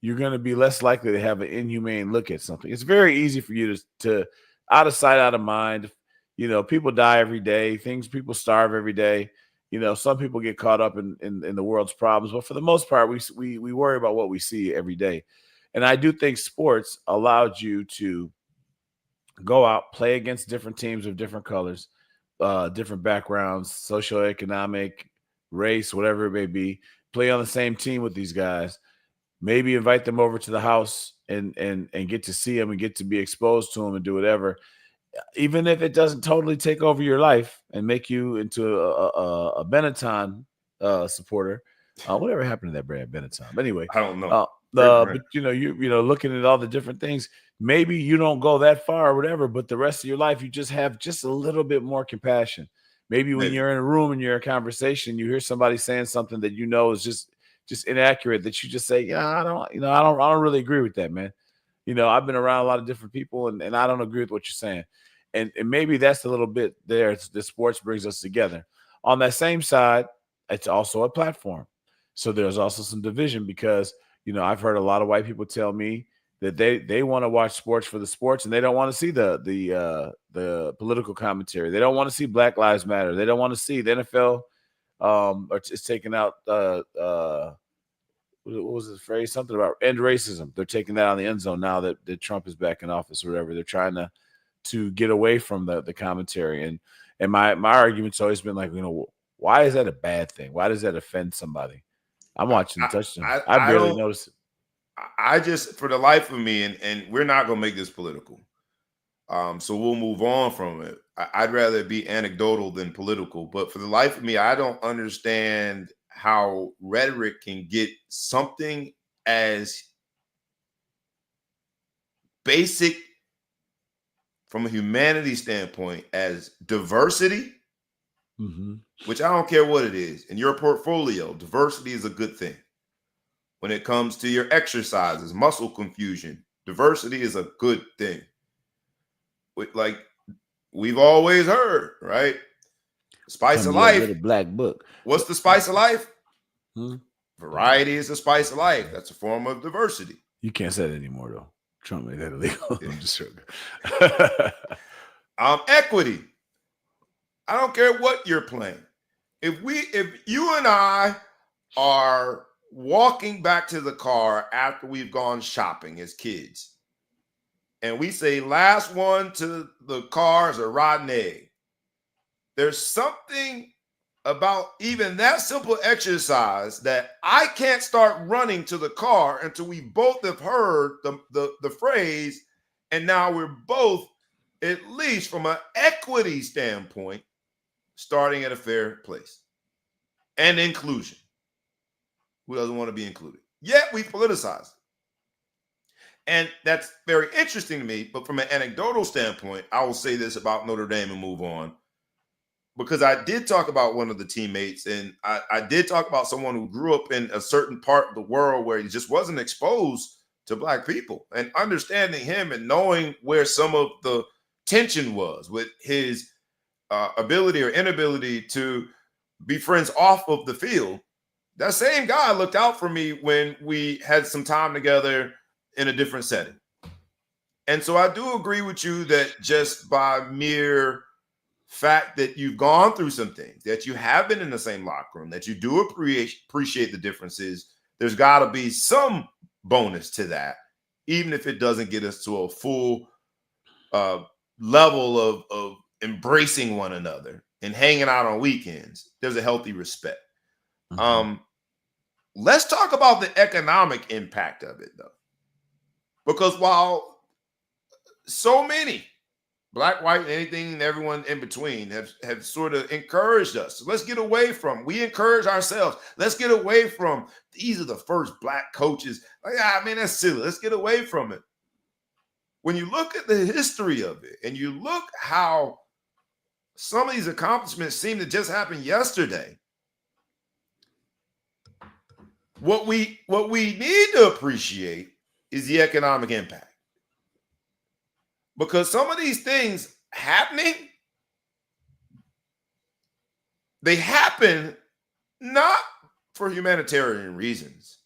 you're going to be less likely to have an inhumane look at something. It's very easy for you to out of sight, out of mind. You know, people die every day. People starve every day. You know, some people get caught up in the world's problems, but for the most part, we worry about what we see every day. And I do think sports allowed you to go out, play against different teams of different colors, different backgrounds, socioeconomic, race, whatever it may be, play on the same team with these guys, maybe invite them over to the house and get to see them and get to be exposed to them and do whatever. Even if it doesn't totally take over your life and make you into a Benetton supporter, whatever happened to that brand, Benetton? But anyway, I don't know. But you looking at all the different things, maybe you don't go that far or whatever, but the rest of your life you just have just a little bit more compassion. Maybe when you're in a room and you're in a conversation, you hear somebody saying something that you know is just inaccurate, that you just say, yeah, I don't really agree with that, man. You know, I've been around a lot of different people and I don't agree with what you're saying. And maybe that's a little bit there. The sports brings us together. On that same side, it's also a platform. So there's also some division because, you know, I've heard a lot of white people tell me that they want to watch sports for the sports and they don't want to see the political commentary. They don't want to see Black Lives Matter. They don't want to see the NFL is taking out what was the phrase? Something about end racism. They're taking that on the end zone now that Trump is back in office or whatever. They're trying to get away from the commentary. And my argument's always been like, you know, why is that a bad thing? Why does that offend somebody? I'm watching the touchdown. I barely notice it. I just, for the life of me, and we're not going to make this political. So we'll move on from it. I'd rather it be anecdotal than political. But for the life of me, I don't understand how rhetoric can get something as basic from a humanity standpoint as diversity, which I don't care what it is. In your portfolio, diversity is a good thing. When it comes to your exercises, muscle confusion, diversity is a good thing. Like we've always heard, right? Spice of life. The black book. What's the spice of life? Variety is the spice of life. That's a form of diversity. You can't say that anymore, though. Trump made that illegal. I'm just joking. Equity. I don't care what you're playing. If you and I are walking back to the car after we've gone shopping as kids, and we say last one to the car is a rotten egg, there's something about even that simple exercise that I can't start running to the car until we both have heard the phrase, and now we're both, at least from an equity standpoint, starting at a fair place. And inclusion. Who doesn't want to be included? Yet we politicize it. And that's very interesting to me. But from an anecdotal standpoint, I will say this about Notre Dame and move on. Because I did talk about one of the teammates, and I did talk about someone who grew up in a certain part of the world where he just wasn't exposed to Black people. And understanding him and knowing where some of the tension was with his ability or inability to be friends off of the field, that same guy looked out for me when we had some time together in a different setting. And so I do agree with you that just by mere fact that you've gone through some things, that you have been in the same locker room, that you do appreciate the differences, there's got to be some bonus to that, even if it doesn't get us to a full level of embracing one another and hanging out on weekends. There's a healthy respect. Let's talk about the economic impact of it, though, because while so many, black, white, anything and everyone in between, have sort of encouraged us. So let's get away from. We encourage ourselves. Let's get away from. These are the first black coaches. Like, man, that's silly. Let's get away from it. When you look at the history of it, and you look how some of these accomplishments seem to just happen yesterday, what we need to appreciate is the economic impact. Because some of these things happening, they happen not for humanitarian reasons.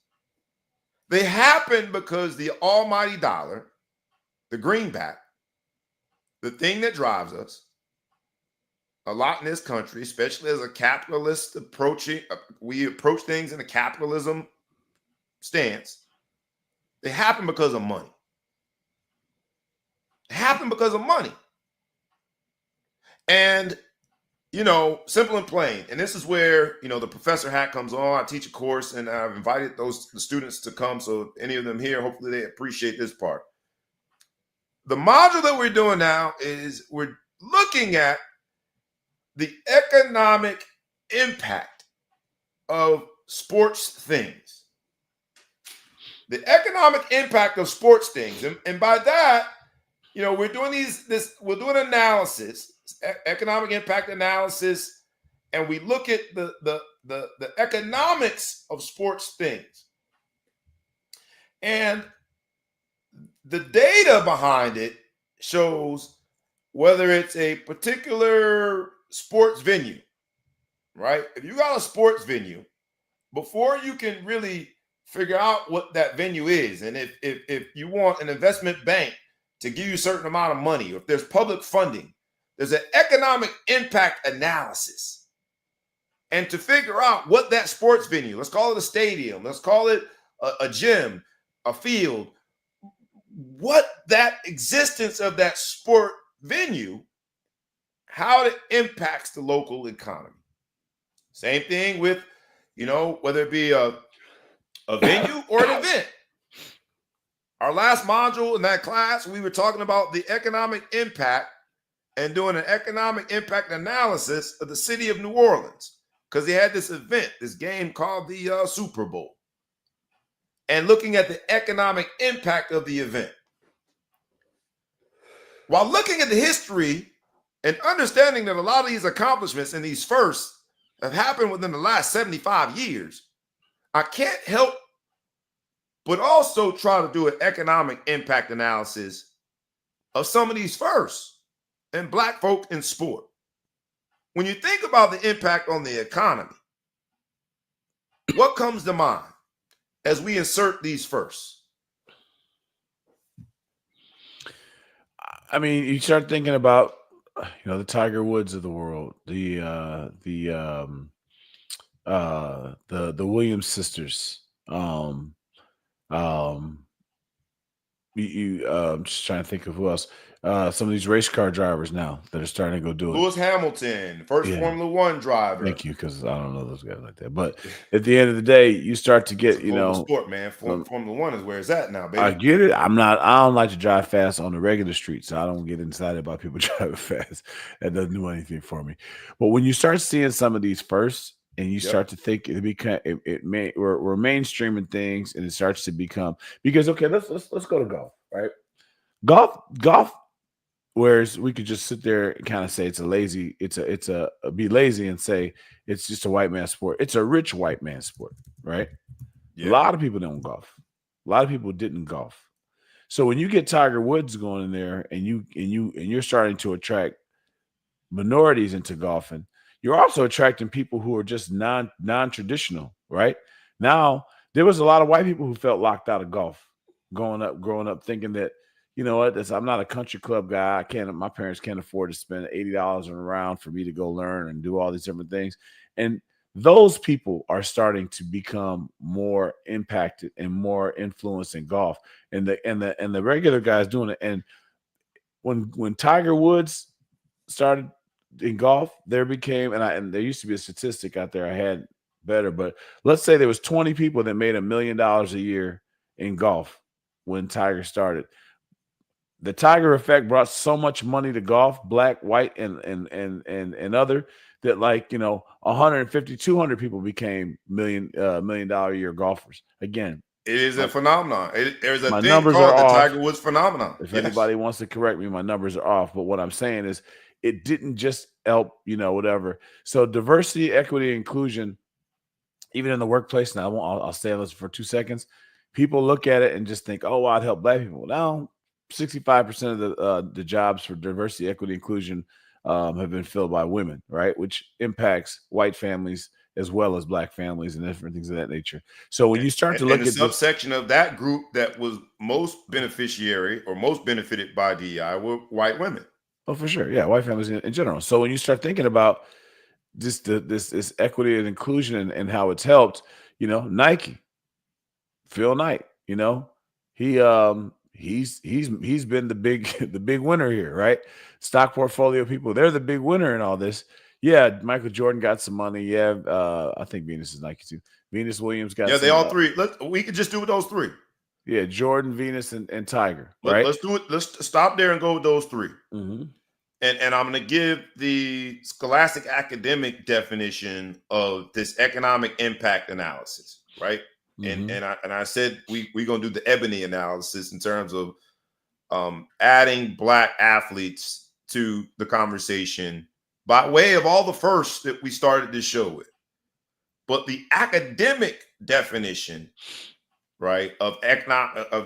They happen because the almighty dollar, the greenback, the thing that drives us a lot in this country, especially as a capitalist we approach things in a capitalism stance, they happen because of money. Happen because of money. And, simple and plain. And this is where, the professor hat comes on. I teach a course and I've invited the students to come. So any of them here, hopefully they appreciate this part. The module that we're doing now is we're looking at the economic impact of sports things. The economic impact of sports things. And by that, we're doing we're doing analysis, economic impact analysis, and we look at the economics of sports things. And the data behind it shows whether it's a particular sports venue, right? If you got a sports venue, before you can really figure out what that venue is, and if you want an investment bank to give you a certain amount of money, or if there's public funding, there's an economic impact analysis. And to figure out what that sports venue, let's call it a stadium, let's call it a gym, a field, what that existence of that sport venue, how it impacts the local economy. Same thing with, whether it be a venue or an event. Our last module in that class, we were talking about the economic impact and doing an economic impact analysis of the city of New Orleans, because they had this event, this game called the Super Bowl, and looking at the economic impact of the event. While looking at the history and understanding that a lot of these accomplishments and these firsts have happened within the last 75 years, I can't help but also try to do an economic impact analysis of some of these firsts and black folk in sport. When you think about the impact on the economy, what comes to mind as we insert these firsts? I mean, you start thinking about, the Tiger Woods of the world, the Williams sisters. I'm just trying to think of who else. Some of these race car drivers now that are starting to go do it. Lewis Hamilton, first Formula One driver. Thank you, because I don't know those guys like that. But at the end of the day, you start to get, sport, man. Formula One is where it's at now, baby. I get it. I don't like to drive fast on the regular streets. So I don't get excited about people driving fast. That doesn't do anything for me. But when you start seeing some of these firsts, and you start to think we're mainstreaming things, and it starts to become, because let's go to golf, right? Golf. Whereas we could just sit there and kind of say be lazy and say it's just a white man sport. It's a rich white man sport, right? Yeah. A lot of people don't golf. A lot of people didn't golf. So when you get Tiger Woods going in there, and you're starting to attract minorities into golfing, you're also attracting people who are just non-traditional, right? Now, there was a lot of white people who felt locked out of golf growing up thinking that, you know what? I'm not a country club guy. My parents can't afford to spend $80 on a round for me to go learn and do all these different things. And those people are starting to become more impacted and more influenced in golf. And the regular guys doing it. And when Tiger Woods started in golf, there used to be a statistic out there I had better, but let's say there was 20 people that made $1 million a year in golf when Tiger started. The Tiger effect brought so much money to golf, black, white, and other, that 150, 200 people became $1 million a year golfers. Again, it is a phenomenon. There's a my thing numbers called are the off. Tiger Woods phenomenon. If anybody wants to correct me, my numbers are off. But what I'm saying is, it didn't just help, whatever. So diversity, equity, inclusion, even in the workplace. Now I'll stay on this for 2 seconds. People look at it and just think, "Oh, well, I'd help black people." Now, 65% of the jobs for diversity, equity, inclusion have been filled by women, right? Which impacts white families as well as black families and different things of that nature. So when you start to look at the subsection this, of that group that was most beneficiary or most benefited by DEI were white women. Oh, for sure. Yeah, white families in general. So when you start thinking about this equity and inclusion and how it's helped, Nike, Phil Knight, he's been the big winner here, right? Stock portfolio people, they're the big winner in all this. Yeah, Michael Jordan got some money. Yeah, I think Venus is Nike too. Venus Williams got. Yeah, they all three. We could just do with those three. Yeah, Jordan, Venus, and Tiger. Right. Let's do it. Let's stop there and go with those three. Mm-hmm. And I'm going to give the scholastic academic definition of this economic impact analysis, right? Mm-hmm. And I said we're going to do the Ebony analysis in terms of adding black athletes to the conversation by way of all the firsts that we started this show with. But the academic definition, right, of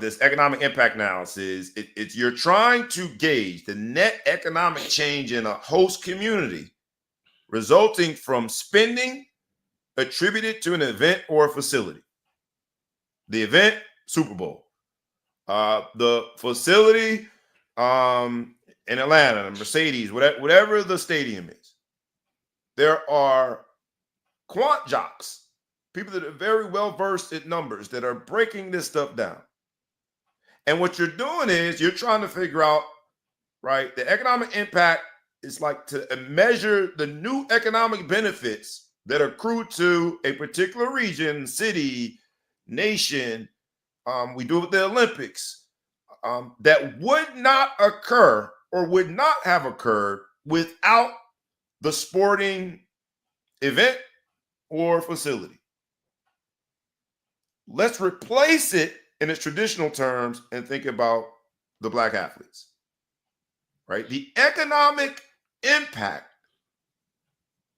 this economic impact analysis, it's you're trying to gauge the net economic change in a host community resulting from spending attributed to an event or a facility. The event, Super Bowl. The facility in Atlanta, Mercedes, whatever the stadium is. There are quant jocks, people that are very well versed in numbers, that are breaking this stuff down. And what you're doing is you're trying to figure out, right, the economic impact is like to measure the new economic benefits that accrue to a particular region, city, nation. We do it with the Olympics, that would not occur or would not have occurred without the sporting event or facility. Let's replace it in its traditional terms and think about the black athletes, right? The economic impact,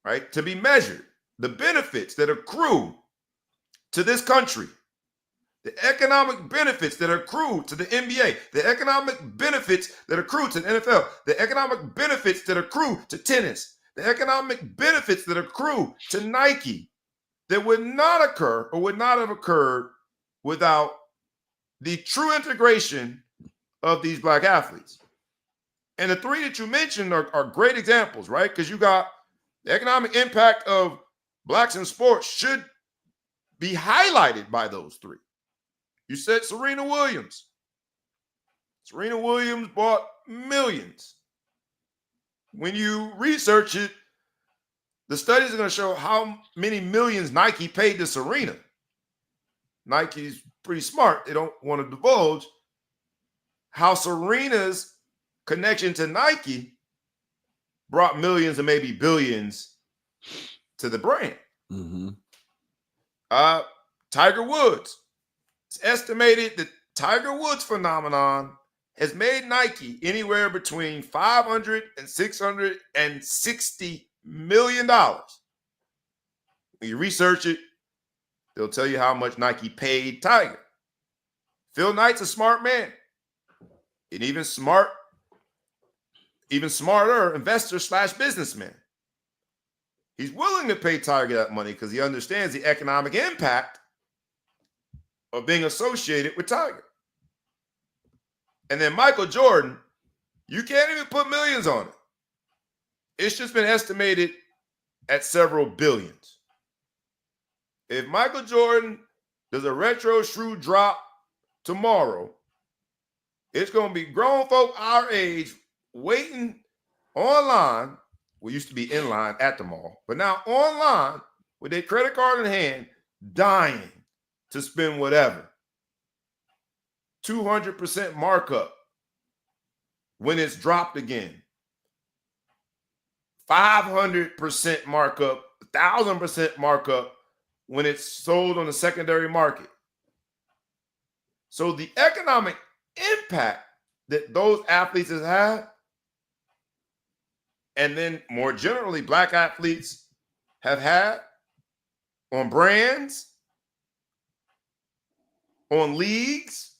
right, to be measured, the benefits that accrue to this country, the economic benefits that accrue to the NBA, the economic benefits that accrue to the NFL, the economic benefits that accrue to tennis, the economic benefits that accrue to Nike, that would not occur or would not have occurred without the true integration of these black athletes. And the three that you mentioned are great examples, right? Because you got the economic impact of blacks in sports should be highlighted by those three. You said Serena Williams. Serena Williams bought millions. When you research it, the studies are going to show how many millions Nike paid to Serena. Nike's pretty smart. They don't want to divulge how Serena's connection to Nike brought millions and maybe billions to the brand. Mm-hmm. Tiger Woods. It's estimated that Tiger Woods phenomenon has made Nike anywhere between $500 and $660 million. When you research it, they'll tell you how much Nike paid Tiger. Phil Knight's a smart man, an even smarter investor / businessman. He's willing to pay Tiger that money because he understands the economic impact of being associated with Tiger. And then Michael Jordan, you can't even put millions on it. It's just been estimated at several billions. If Michael Jordan does a retro shoe drop tomorrow, it's going to be grown folk our age waiting online. We used to be in line at the mall, but now online with their credit card in hand, dying to spend whatever. 200% markup when it's dropped again. 500% markup, 1,000% markup when it's sold on the secondary market. So the economic impact that those athletes have had, and then more generally, Black athletes have had on brands, on leagues,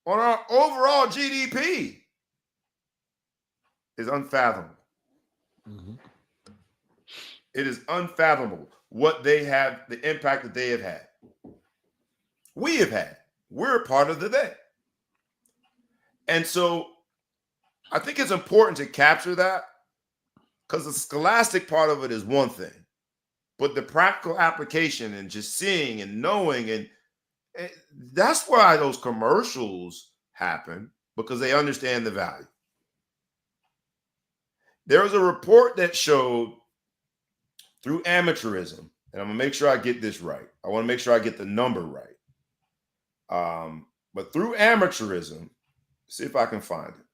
on our overall GDP is unfathomable. Mm-hmm. It is unfathomable what they have, the impact that they have had. We have had. We're a part of the they. And so I think it's important to capture that, because the scholastic part of it is one thing, but the practical application and just seeing and knowing, and that's why those commercials happen, because they understand the value. There was a report that showed through amateurism, and I'm going to make sure I get this right. I want to make sure I get the number right. But through amateurism, see if I can find it.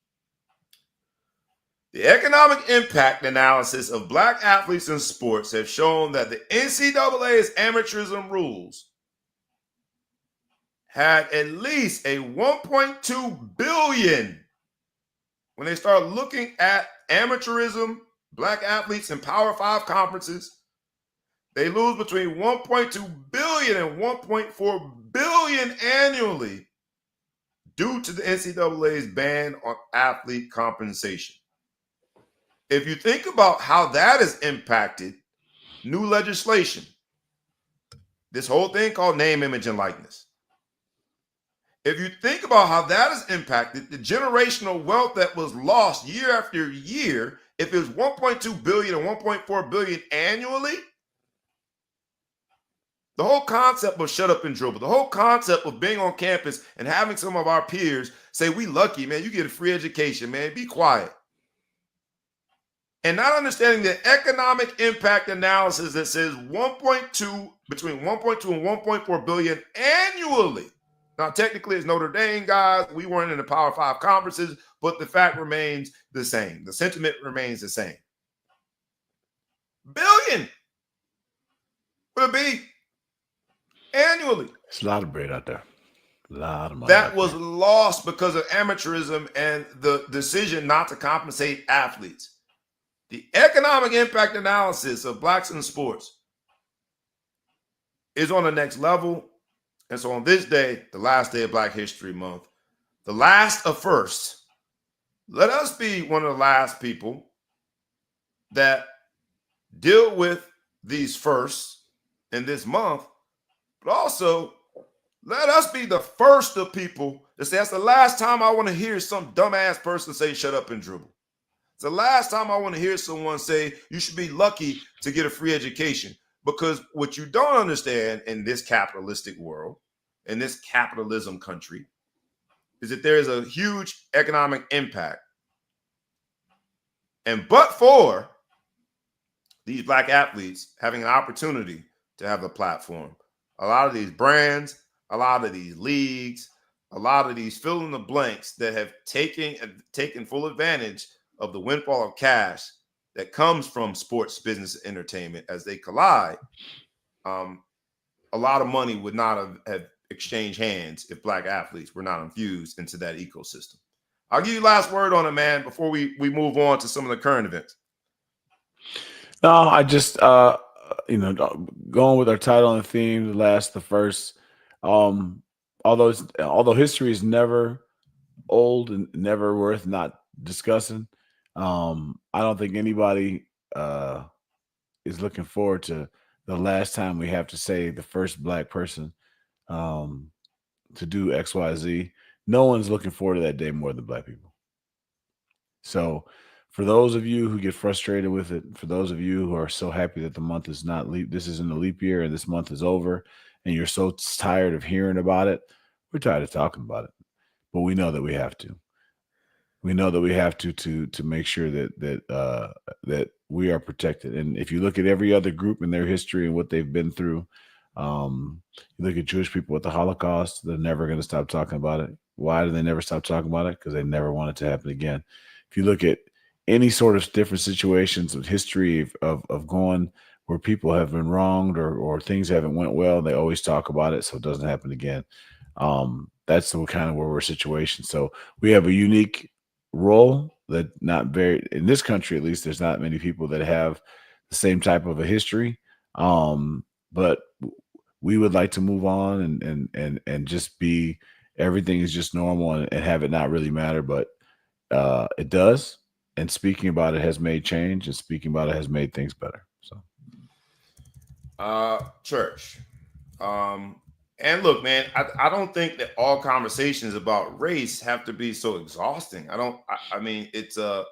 The economic impact analysis of Black athletes in sports have shown that the NCAA's amateurism rules had at least a 1.2 billion when they start looking at amateurism, Black athletes in Power 5 conferences. They lose between 1.2 billion and 1.4 billion annually due to the NCAA's ban on athlete compensation. If you think about how that has impacted new legislation, this whole thing called name, image, and likeness. If you think about how that has impacted the generational wealth that was lost year after year, if it was 1.2 billion and 1.4 billion annually, the whole concept of shut up and dribble, the whole concept of being on campus and having some of our peers say, we lucky, man, you get a free education, man, be quiet. And not understanding the economic impact analysis that says between 1.2 and 1.4 billion annually. Now, technically, as Notre Dame guys, we weren't in the Power 5 conferences, but the fact remains the same. The sentiment remains the same. Billion with a B annually. It's a lot of bread out there. A lot of money. That was lost because of amateurism and the decision not to compensate athletes. The economic impact analysis of Blacks in sports is on the next level. And so on this day, the last day of Black History Month, the last of firsts, let us be one of the last people that deal with these firsts in this month, but also let us be the first of people that say, that's the last time I want to hear some dumbass person say, shut up and dribble. It's the last time I want to hear someone say, you should be lucky to get a free education. Because what you don't understand in this capitalistic world, in this capitalism country, is that there is a huge economic impact. And but for these Black athletes having an opportunity to have a platform, a lot of these brands, a lot of these leagues, a lot of these fill in the blanks that have taken full advantage of the windfall of cash that comes from sports, business, and entertainment as they collide, a lot of money would not have exchanged hands if Black athletes were not infused into that ecosystem. I'll give you last word on it, man, before we move on to some of the current events. No, I just, going with our title and theme, the first, although history is never old and never worth not discussing, I don't think anybody is looking forward to the last time we have to say the first Black person to do XYZ. No one's looking forward to that day more than Black people. So for those of you who get frustrated with it, for those of you who are so happy that the month is not leap, this isn't a leap year and this month is over, and you're so tired of hearing about it, we're tired of talking about it. But we know that we have to. We know that we have to make sure that we are protected. And if you look at every other group in their history and what they've been through, you look at Jewish people with the Holocaust, they're never going to stop talking about it. Why do they never stop talking about it? Because they never want it to happen again. If you look at any sort of different situations of history of going where people have been wronged or things haven't went well, they always talk about it so it doesn't happen again. That's the kind of where we're situation. So we have a unique role that not very in this country, at least there's not many people that have the same type of a history. But we would like to move on and just be everything is just normal and have it not really matter, but it does. And speaking about it has made change, and speaking about it has made things better. So, Church. And look, man, I don't think that all conversations about race have to be so exhausting. I mean, it's a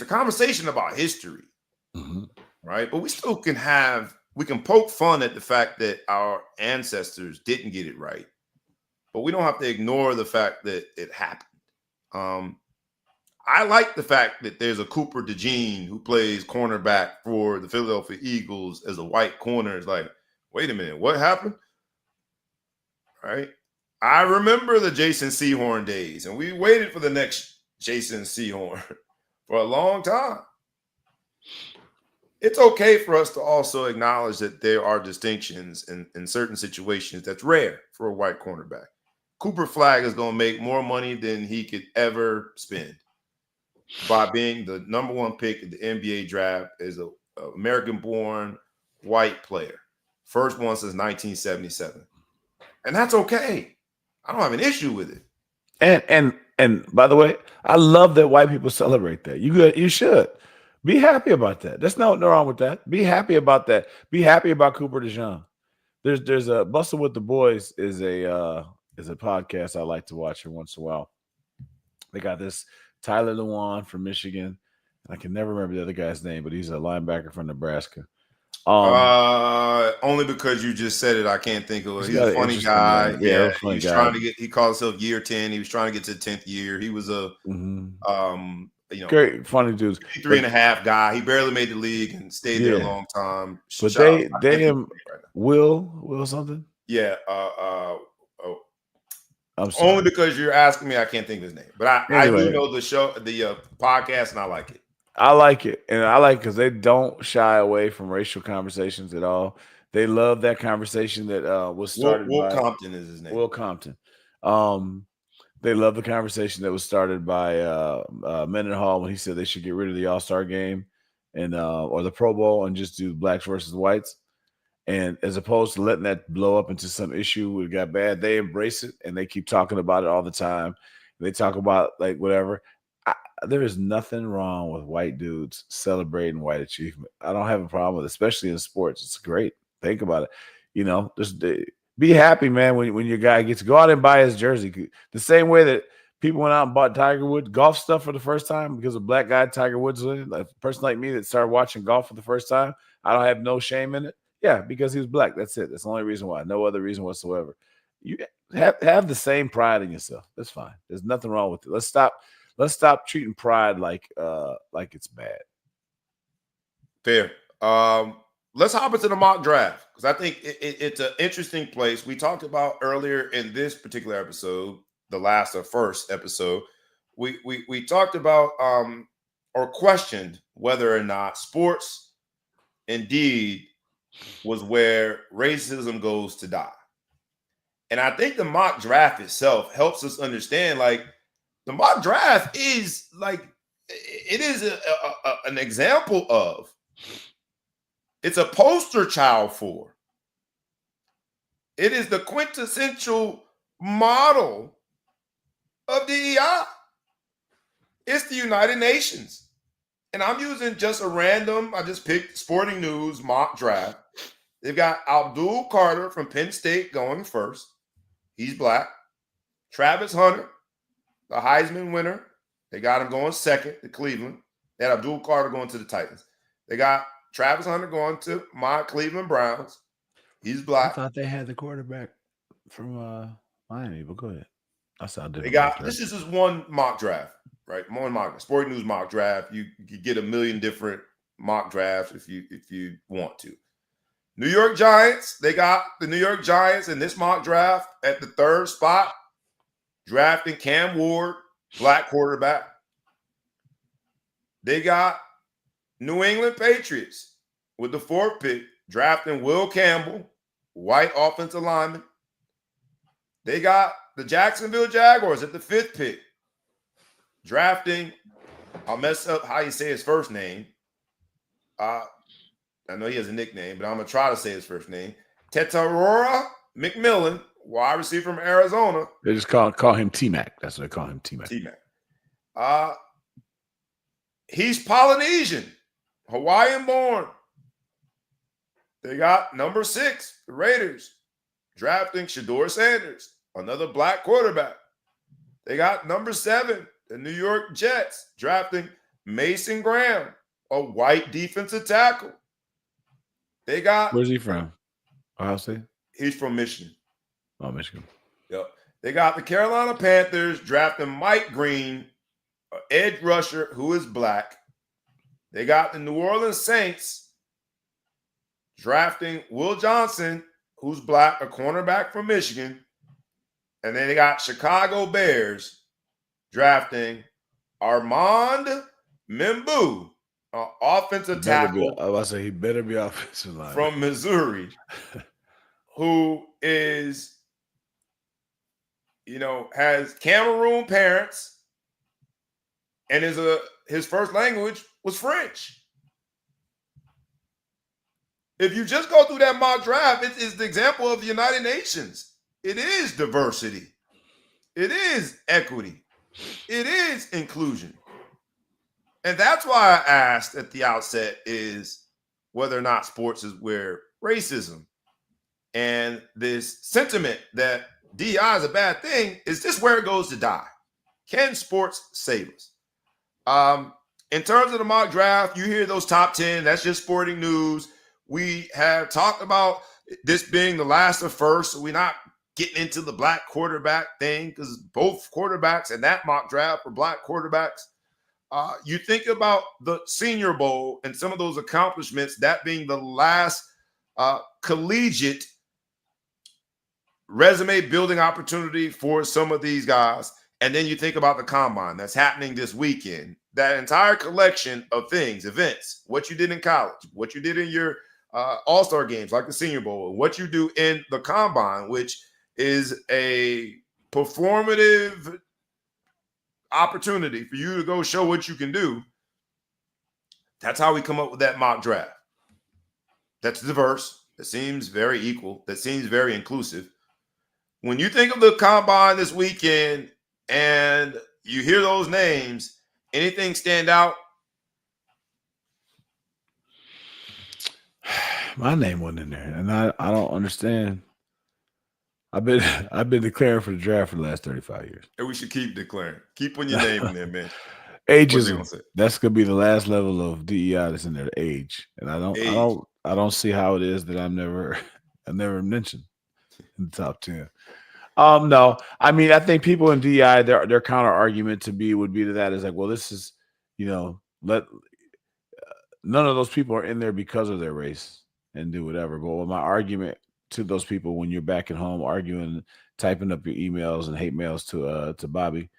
conversation about history, right? But we can poke fun at the fact that our ancestors didn't get it right, but we don't have to ignore the fact that it happened. I like the fact that there's a Cooper DeJean who plays cornerback for the Philadelphia Eagles as a white corner. It's like, wait a minute, what happened? Right? I remember the Jason Sehorn days, and we waited for the next Jason Sehorn for a long time. It's okay for us to also acknowledge that there are distinctions in certain situations that's rare for a white cornerback. Cooper Flagg is going to make more money than he could ever spend by being the number one pick in the NBA draft as an American-born white player. First one since 1977. And that's okay. I don't have an issue with it. And by the way, I love that white people celebrate that. You should. Be happy about that. There's no wrong with that. Be happy about that. Be happy about Cooper DeJean. There's a Bustle with the Boys is a podcast I like to watch every once in a while. They got this Tyler Lewan from Michigan. I can never remember the other guy's name, but he's a linebacker from Nebraska. Only because you just said it, I can't think of it. He's a funny guy. Yeah, funny he's guy. trying to get. He called himself year 10. He was trying to get to the 10th year. He was a great funny dudes. 3.5 guy. He barely made the league and stayed there a long time. But they Will something. Yeah. Only because you're asking me, I can't think of his name. But I do know the show, the podcast, and I like it. I like it. And I like it because they don't shy away from racial conversations at all. They love that conversation that was started Will by Compton is his name. Will Compton. They love the conversation that was started by Mendenhall when he said they should get rid of the All-Star game and or the Pro Bowl and just do blacks versus whites. And as opposed to letting that blow up into some issue, it got bad. They embrace it and they keep talking about it all the time. They talk about like whatever. There is nothing wrong with white dudes celebrating white achievement. I don't have a problem with it, especially in sports. It's great. Think about it. Just be happy, man, when your guy gets to go out and buy his jersey. The same way that people went out and bought Tiger Woods golf stuff for the first time because a black guy, Tiger Woods, like a person like me that started watching golf for the first time, I don't have no shame in it. Yeah, because he was black. That's it. That's the only reason why. No other reason whatsoever. You have the same pride in yourself. That's fine. There's nothing wrong with it. Let's stop treating pride like it's bad. Fair. Let's hop into the mock draft because I think it's an interesting place. We talked about earlier in this particular episode, the last or first episode, we talked about or questioned whether or not sports indeed was where racism goes to die. And I think the mock draft itself helps us understand, like, the mock draft is like, it is an example of, it's a poster child for, it is the quintessential model of DEI. It's the United Nations. And I'm using just I just picked Sporting News mock draft. They've got Abdul Carter from Penn State going first. He's black. Travis Hunter, the Heisman winner. They got him going second to Cleveland. They had Abdul Carter going to the Titans. They got Travis Hunter going to my Cleveland Browns. He's black. I thought they had the quarterback from Miami, but go ahead. I saw They got this is just one mock draft, right? One mock Sporting News mock draft. You get a million different mock drafts if you want to. New York Giants, they got the New York Giants in this mock draft at the 3rd spot, drafting Cam Ward, black quarterback. They got New England Patriots with the 4th pick, drafting Will Campbell, white offensive lineman. They got the Jacksonville Jaguars at the 5th pick, drafting, I'll mess up how you say his first name. I know he has a nickname, but I'm going to try to say his first name. Tetarora McMillan, wide receiver from Arizona. They just call him T-Mac. That's what they call him, T-Mac. T-Mac. He's Polynesian, Hawaiian born. They got number 6, the Raiders, drafting Shedeur Sanders, another black quarterback. They got number 7, the New York Jets, drafting Mason Graham, a white defensive tackle. They got. Where's he from? Ohio State? He's from Michigan. Oh, Michigan. Yep. They got the Carolina Panthers drafting Mike Green, an edge rusher who is black. They got the New Orleans Saints drafting Will Johnson, who's black, a cornerback from Michigan. And then they got Chicago Bears drafting Armand Membu, an offensive tackle. I was about to say he better be offensive line from Missouri, who is, has Cameroon parents, and his first language was French. If you just go through that mock draft, it's the example of the United Nations. It is diversity. It is equity. It is inclusion. And that's why I asked at the outset is whether or not sports is where racism and this sentiment that DEI is a bad thing, is this where it goes to die? Can sports save us? In terms of the mock draft, you hear those top 10, that's just Sporting News. We have talked about this being the last of first, so we're not getting into the black quarterback thing because both quarterbacks in that mock draft were black quarterbacks. You think about the Senior Bowl and some of those accomplishments, that being the last collegiate resume building opportunity for some of these guys. And then you think about the combine that's happening this weekend, that entire collection of things, events, what you did in college, what you did in your all-star games like the Senior Bowl, what you do in the combine, which is a performative opportunity for you to go show what you can do. That's how we come up with that mock draft. That's diverse. That seems very equal. That seems very inclusive. When you think of the combine this weekend and you hear those names, anything stand out? My name wasn't in there, and I don't understand. I've been declaring for the draft for the last 35 years. And we should keep declaring. Keep putting your name in there, man. Ageism. That's gonna be the last level of DEI that's in there. Age, and I don't see how it is that I never mentioned in the top 10. No, I mean I think people in DEI their counter argument would be to that is like, well, this is none of those people are in there because of their race and do whatever. But my argument to those people when you're back at home arguing, typing up your emails and hate mails to Bobby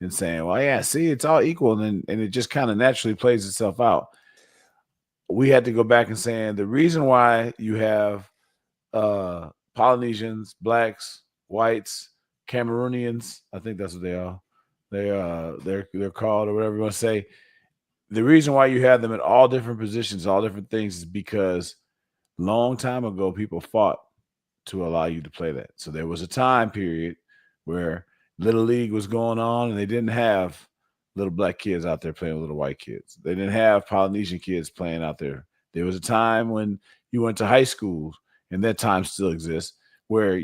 and saying, well, yeah, see, it's all equal. And it just kind of naturally plays itself out. We had to go back and saying the reason why you have Polynesians, blacks, whites, Cameroonians, I think that's what they are. They're called or whatever you want to say. The reason why you have them in all different positions, all different things is because long time ago, people fought to allow you to play that. So there was a time period where Little League was going on and they didn't have little black kids out there playing with little white kids. They didn't have Polynesian kids playing out there. There was a time when you went to high school and that time still exists, where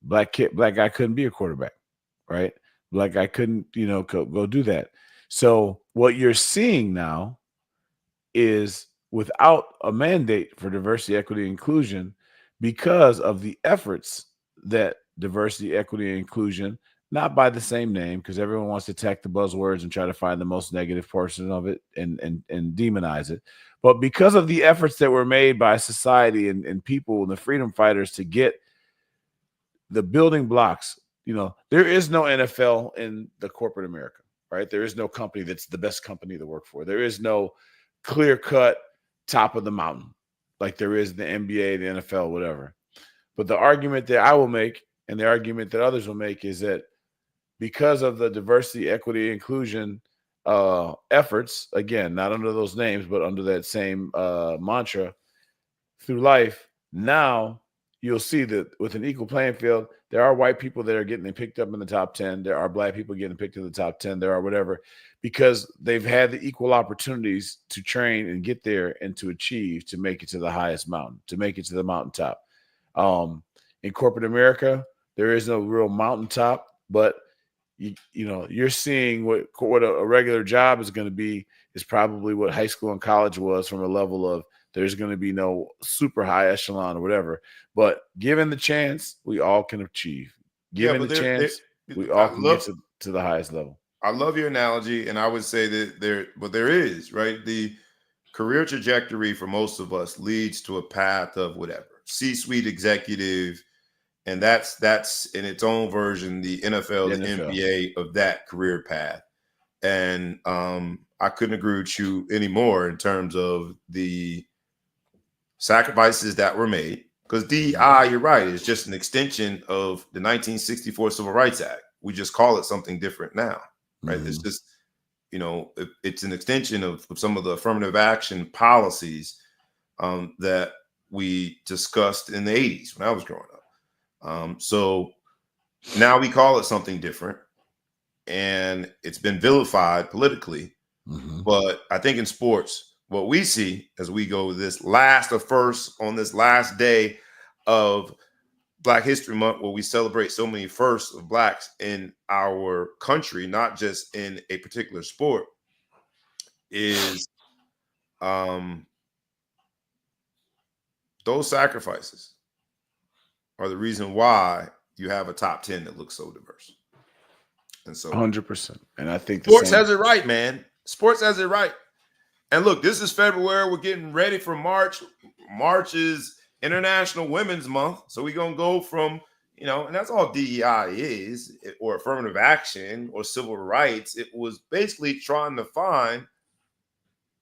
black guy couldn't be a quarterback, right? Black guy couldn't go do that. So what you're seeing now is without a mandate for diversity, equity, and inclusion, because of the efforts that diversity, equity, and inclusion, not by the same name, because everyone wants to attack the buzzwords and try to find the most negative portion of it and demonize it. But because of the efforts that were made by society and people and the freedom fighters to get the building blocks, there is no NFL in the corporate America, right? There is no company that's the best company to work for. There is no clear-cut top of the mountain like there is the NBA, the NFL, whatever. But the argument that I will make and the argument that others will make is that because of the diversity, equity, inclusion efforts, again, not under those names, but under that same mantra through life, now you'll see that with an equal playing field, there are white people that are getting picked up in the top 10. There are black people getting picked in the top 10. There are whatever, because they've had the equal opportunities to train and get there and to achieve, to make it to the highest mountain, to make it to the mountaintop. In corporate America, there is no real mountaintop, but you're seeing what a regular job is going to be is probably what high school and college was, from a level of there's going to be no super high echelon or whatever. But given the chance, we all can achieve. Given the chance, we all can get to the highest level. I love your analogy, and I would say that there is, right? The career trajectory for most of us leads to a path of whatever, C-suite executive, and that's in its own version the NFL, the NBA of that career path. And I couldn't agree with you anymore in terms of the sacrifices that were made, because DEI, you're right, is just an extension of the 1964 Civil Rights Act. We just call it something different now, right? It's just, it's an extension of some of the affirmative action policies that we discussed in the 80s when I was growing up. So now we call it something different, and it's been vilified politically. But I think in sports, what we see as we go this last on this last day of Black History Month, where we celebrate so many firsts of Blacks in our country, not just in a particular sport, is those sacrifices are the reason why you have a top 10 that looks so diverse. And so 100%. And I think sports has it right, man. Sports has it right. And look, this is February. We're getting ready for March. March is International Women's Month. So we're going to go from, and that's all DEI is, or affirmative action or civil rights. It was basically trying to find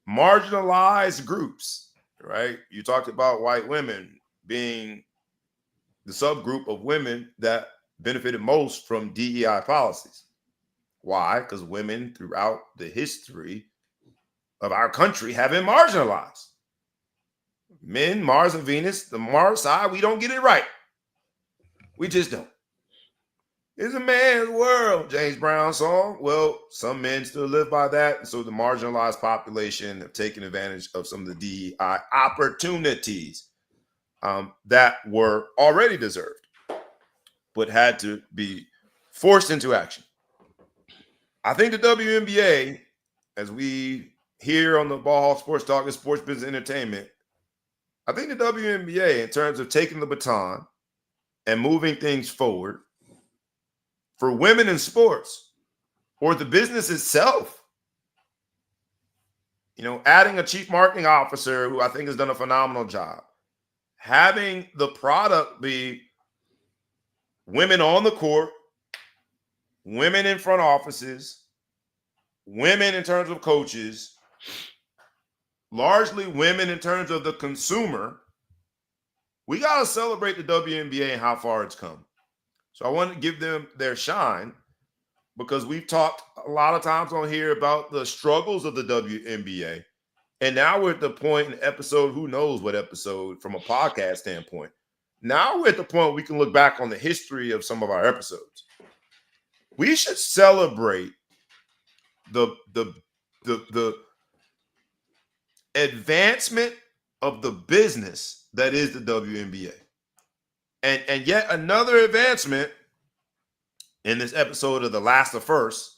marginalized groups, right? You talked about white women being the subgroup of women that benefited most from DEI policies. Why? Because women throughout the history of our country have been marginalized. Men, Mars and Venus, the Mars side, we don't get it right. We just don't. It's a man's world, James Brown song. Well, some men still live by that. And so the marginalized population have taken advantage of some of the DEI opportunities that were already deserved, but had to be forced into action. I think the WNBA, as we here on the Ball Hawk Sports Talk and Sports Business Entertainment, I think the WNBA, in terms of taking the baton and moving things forward for women in sports or the business itself, adding a chief marketing officer who I think has done a phenomenal job, having the product be women on the court, women in front offices, women in terms of coaches, largely women in terms of the consumer. We got to celebrate the WNBA and how far it's come. So I want to give them their shine, because we've talked a lot of times on here about the struggles of the WNBA. And now we're at the point in episode, who knows what episode from a podcast standpoint. Now we're at the point we can look back on the history of some of our episodes. We should celebrate the advancement of the business that is the WNBA. And yet another advancement in this episode of The Last of First.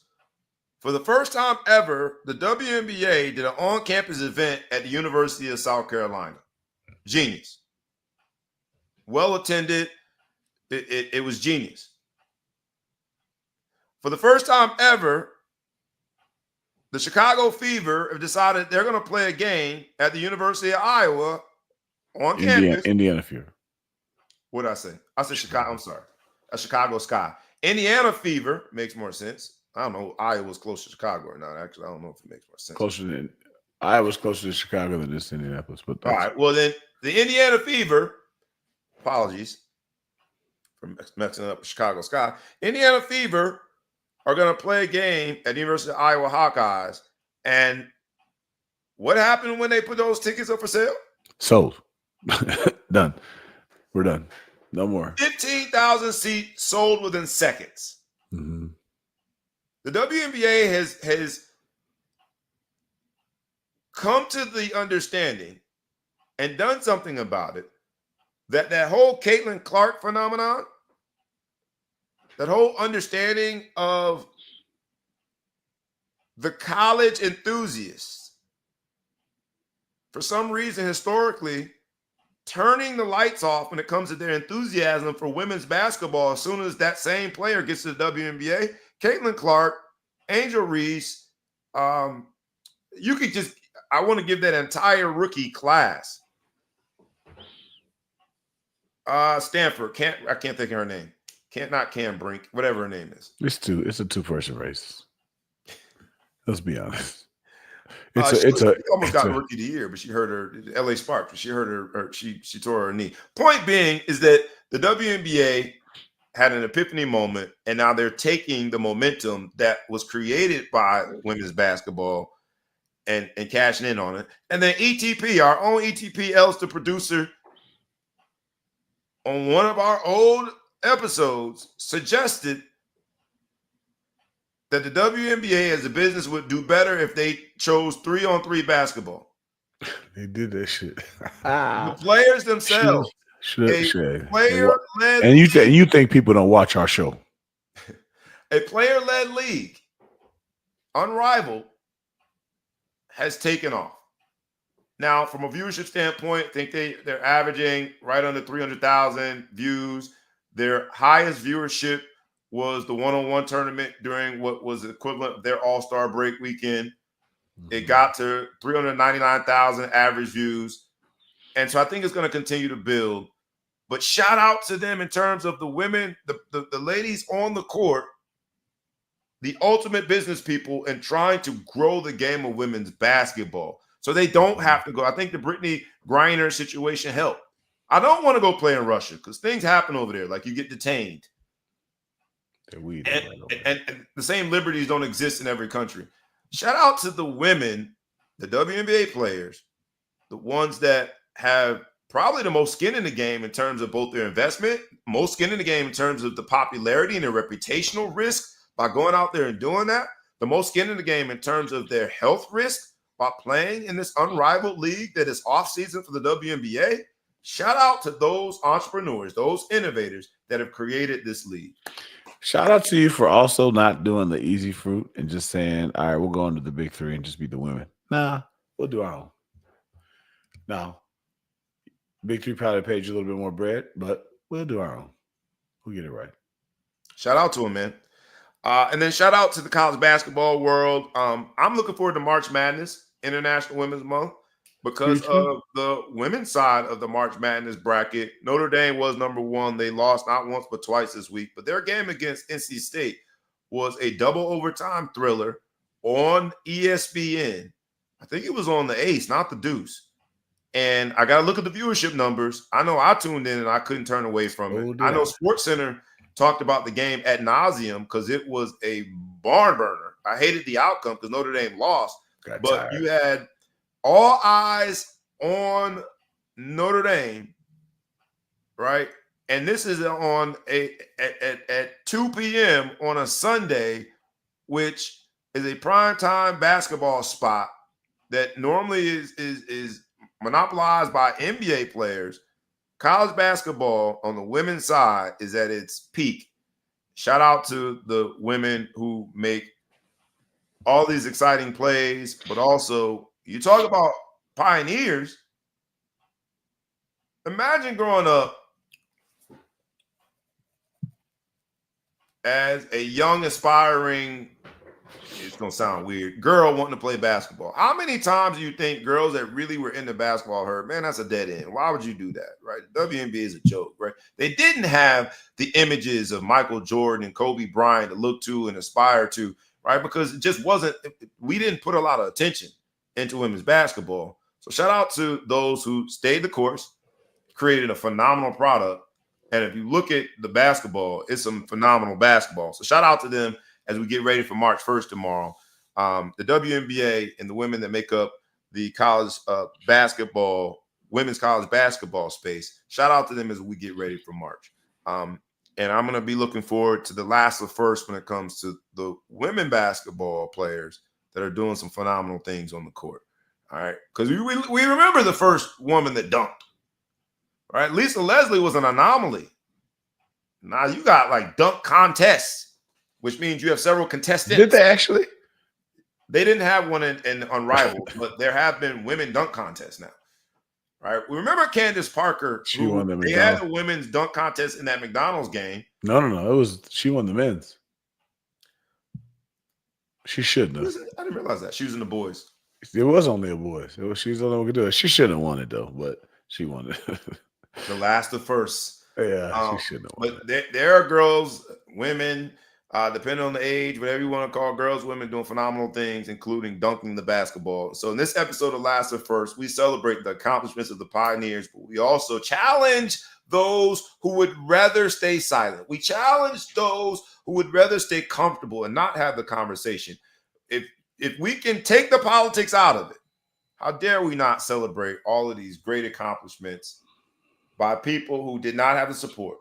For the first time ever, the WNBA did an on-campus event at the University of South Carolina. Genius. Well attended. It was genius. For the first time ever, the Chicago Fever have decided they're going to play a game at the University of Iowa on campus. Indiana Fever. What did I say? I said Chicago. I'm sorry. A Chicago Sky. Indiana Fever makes more sense. I don't know. Iowa's close to Chicago or not. Actually, I don't know if it makes more sense. Iowa's closer to Chicago than this Indianapolis. But all right. Well, then the Indiana Fever. Apologies for messing up Chicago Sky. Indiana Fever are going to play a game at the University of Iowa Hawkeyes. And what happened when they put those tickets up for sale? Sold. Done. We're done. No more. 15,000 seats sold within seconds. Mm-hmm. The WNBA has come to the understanding and done something about it that whole Caitlin Clark phenomenon, that whole understanding of the college enthusiasts, for some reason, historically, turning the lights off when it comes to their enthusiasm for women's basketball as soon as that same player gets to the WNBA. Caitlin Clark, Angel Reese, you could just, I want to give that entire rookie class. Stanford, I can't think of her name. Not Cam Brink, whatever her name is. It's a two-person race. Let's be honest. She almost got rookie of the year, but she hurt her LA Sparks. She hurt her, she tore her knee. Point being is that the WNBA had an epiphany moment, and now they're taking the momentum that was created by women's basketball and cashing in on it. And then ETP, our own ETP, Els, the producer, on one of our old episodes, suggested that the WNBA as a business would do better if they chose 3-on-3 basketball. They did that shit. The players themselves. Player-led and you think people don't watch our show? A player-led league, unrivaled, has taken off. Now, from a viewership standpoint, I think they're averaging right under 300,000 views. Their highest viewership was the one-on-one tournament during what was the equivalent of their All-Star break weekend. It got to 399,000 average views. And so I think it's going to continue to build. But shout out to them in terms of the women, the ladies on the court, the ultimate business people, and trying to grow the game of women's basketball. So they don't have to go. I think the Brittany Griner situation helped. I don't want to go play in Russia because things happen over there. Like you get detained. And the same liberties don't exist in every country. Shout out to the women, the WNBA players, the ones that have probably the most skin in the game in terms of both their investment, most skin in the game in terms of the popularity and their reputational risk by going out there and doing that, the most skin in the game in terms of their health risk by playing in this unrivaled league that is off-season for the WNBA. Shout out to those entrepreneurs, those innovators that have created this league. Shout out to you for also not doing the easy fruit and just saying, all right, we'll go into the big three and just beat the women. Nah, we'll do our own. No. Big three probably paid you a little bit more bread, but we'll do our own. We'll get it right. Shout out to him, man. And then shout out to the college basketball world. I'm looking forward to March Madness, International Women's Month, because of the women's side of the March Madness bracket. Notre Dame was number one. They lost not once but twice this week. But their game against NC State was a double overtime thriller on ESPN. I think it was on the Ace, not the Deuce. And I got to look at the viewership numbers. I know I tuned in and I couldn't turn away from it. I know SportsCenter talked about the game ad nauseum because it was a barn burner. I hated the outcome because Notre Dame lost. But you had all eyes on Notre Dame, right? And this is on at 2 p.m. on a Sunday, which is a primetime basketball spot that normally is monopolized by NBA players. College basketball on the women's side is at its peak. Shout out to the women who make all these exciting plays, but also you talk about pioneers. Imagine growing up as a young, aspiring, it's going to sound weird, girl wanting to play basketball. How many times do you think girls that really were into basketball heard, man, that's a dead end. Why would you do that, right? The WNBA is a joke, right? They didn't have the images of Michael Jordan and Kobe Bryant to look to and aspire to, right? Because it just wasn't, we didn't put a lot of attention into women's basketball. So shout out to those who stayed the course, created a phenomenal product. And if you look at the basketball, it's some phenomenal basketball. So shout out to them as we get ready for March 1st tomorrow. The WNBA and the women that make up the college basketball, women's college basketball space, shout out to them as we get ready for March. And I'm going to be looking forward to the last of first when it comes to the women basketball players that are doing some phenomenal things on the court. All right. Because we remember the first woman that dunked. Right? Lisa Leslie was an anomaly. Now you got like dunk contests, which means you have several contestants. Did they actually? They didn't have one in Unrivaled, but there have been women dunk contests now. Right? We remember Candace Parker. She won the They had a women's dunk contest in that McDonald's game. No. She won the men's. She shouldn't have. I didn't realize that. She was in the boys. It was only a boys. She was the only one who could do it. She shouldn't have won it though, but she won it. The last of first. Yeah, she shouldn't have won it. But there are girls, women, depending on the age, whatever you want to call girls, women doing phenomenal things, including dunking the basketball. So in this episode of Last of First, we celebrate the accomplishments of the pioneers, but we also challenge those who would rather stay silent. We challenge those who would rather stay comfortable and not have the conversation. If we can take the politics out of it, how dare we not celebrate all of these great accomplishments by people who did not have the support,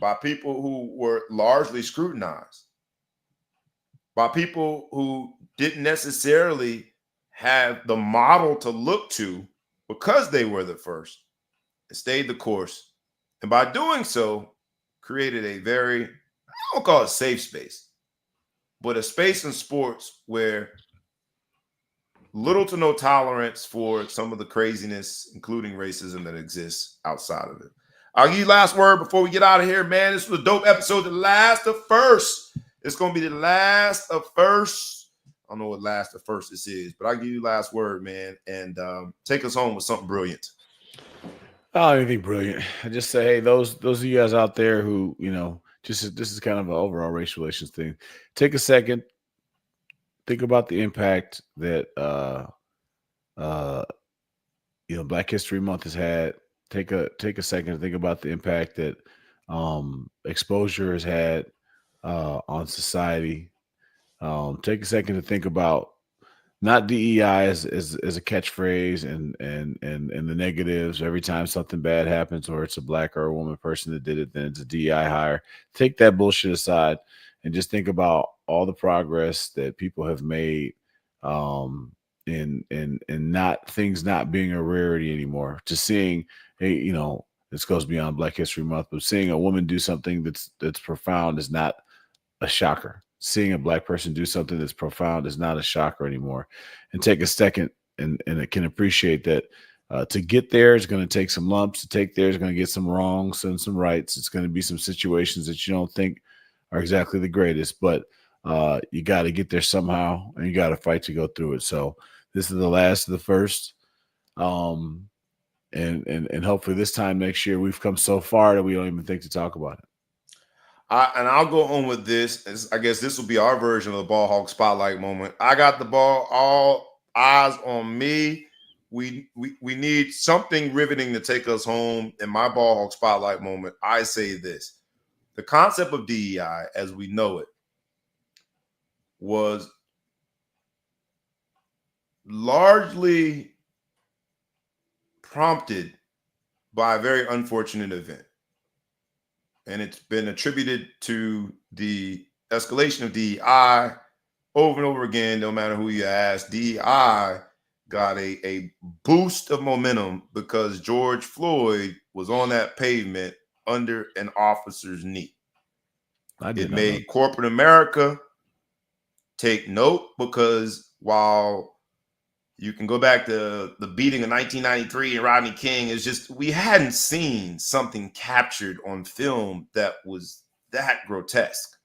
by people who were largely scrutinized, by people who didn't necessarily have the model to look to because they were the first and stayed the course. And by doing so, created a very, I don't call it safe space, but a space in sports where little to no tolerance for some of the craziness, including racism that exists outside of it. I'll give you last word before we get out of here, man. This was a dope episode. The last of first. It's going to be the last of first. I don't know what last of first this is, but I'll give you last word, man, and take us home with something brilliant. Oh, anything brilliant. I just say, hey, those of you guys out there who, this is kind of an overall race relations thing. Take a second. Think about the impact that Black History Month has had. Take a second to think about the impact that exposure has had on society. Take a second to think about not DEI as a catchphrase and the negatives. Every time something bad happens, or it's a Black or a woman person that did it, then it's a DEI hire. Take that bullshit aside and just think about all the progress that people have made in not things not being a rarity anymore. Just seeing, hey, this goes beyond Black History Month, but seeing a woman do something that's profound is not a shocker. Seeing a Black person do something that's profound is not a shocker anymore. And take a second and it can appreciate that to get there is going to take some lumps. To take there is going to get some wrongs and some rights. It's going to be some situations that you don't think are exactly the greatest, but you got to get there somehow, and you got to fight to go through it. So this is the last of the first, and hopefully this time next year we've come so far that we don't even think to talk about it. And I'll go on with this. I guess this will be our version of the Ball Hawk Spotlight moment. I got the ball, all eyes on me. We need something riveting to take us home. In my Ball Hawk Spotlight moment, I say this. The concept of DEI, as we know it, was largely prompted by a very unfortunate event. And it's been attributed to the escalation of DEI over and over again, no matter who you ask. DEI got a boost of momentum because George Floyd was on that pavement under an officer's knee. It made corporate America take note because while you can go back to the beating of 1993 and Rodney King, it's just we hadn't seen something captured on film that was that grotesque.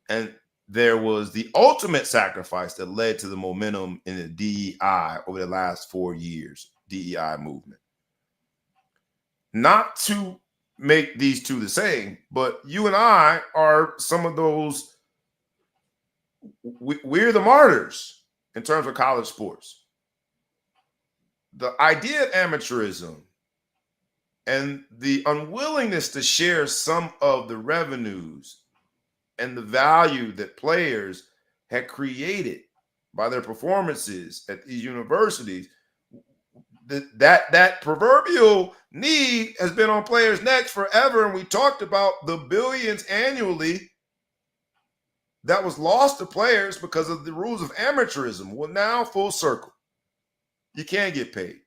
And there was the ultimate sacrifice that led to the momentum in the DEI over the last 4 years, DEI movement. Not to make these two the same, but you and I are some of those, we're the martyrs in terms of college sports. The idea of amateurism and the unwillingness to share some of the revenues and the value that players had created by their performances at these universities, that proverbial knee has been on players' necks forever. And we talked about the billions annually that was lost to players because of the rules of amateurism. Well, now full circle. You can get paid.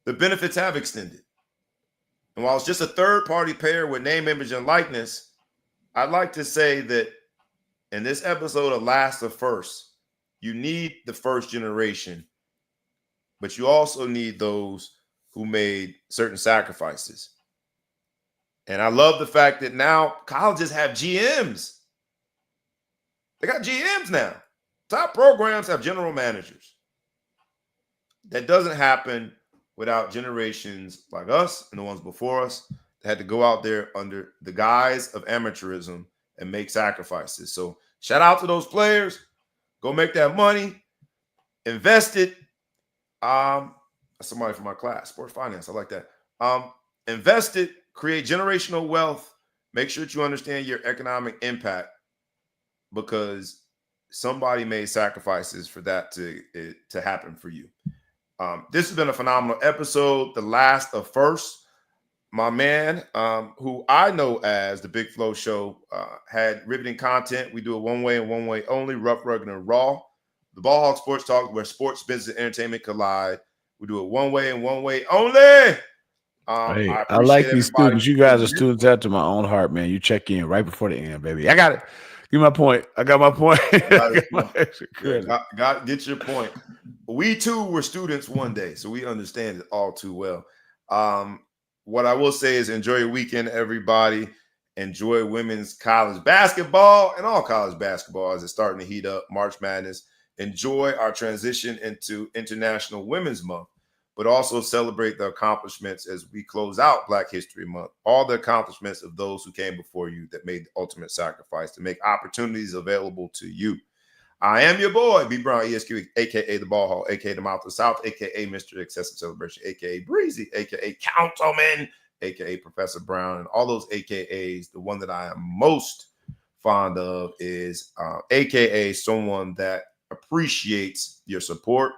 The benefits have extended. And while it's just a third-party payer with name, image, and likeness, I'd like to say that in this episode of Last of First, you need the first generation, but you also need those who made certain sacrifices. And I love the fact that now colleges have GMs. They got GMs now. Top programs have general managers. That doesn't happen without generations like us and the ones before us that had to go out there under the guise of amateurism and make sacrifices. So shout out to those players. Go make that money. Invest it. Somebody from my class, sports finance. I like that. Invest it. Create generational wealth. Make sure that you understand your economic impact because somebody made sacrifices for that to happen for you. This has been a phenomenal episode. The Last of First. My man, who I know as the Big Flow Show, had riveting content. We do it one way and one way only, rough, rugged, and raw. The Ball Hawk Sports Talk, where sports, business, and entertainment collide. We do it one way and one way only. Hey, I like these students. You guys are students after my own heart, man. You check in right before the end, baby. I got it. Give my point. I got my point. Get your point. We too were students one day, so we understand it all too well. What I will say is enjoy your weekend, everybody. Enjoy women's college basketball and all college basketball as it's starting to heat up, March Madness. Enjoy our transition into International Women's Month, but also celebrate the accomplishments as we close out Black History Month, all the accomplishments of those who came before you that made the ultimate sacrifice to make opportunities available to you. I am your boy, B. Brown, ESQ, a.k.a. The Ball Hall, a.k.a. The Mouth of the South, a.k.a. Mr. Excessive Celebration, a.k.a. Breezy, a.k.a. Councilman, a.k.a. Professor Brown, and all those a.k.a.s. The one that I am most fond of is a.k.a. someone that appreciates your support.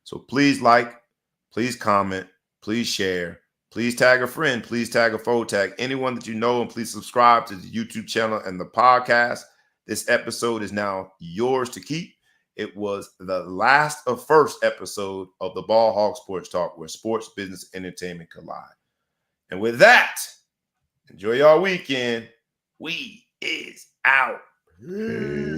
So please like, please comment, please share, please tag a friend, please tag a foe, tag anyone that you know, and please subscribe to the YouTube channel and the podcast. This episode is now yours to keep. It was the last of first episode of the Ball Hawk Sports Talk, where sports, business, and entertainment collide. And with that, enjoy your weekend. We is out. Peace.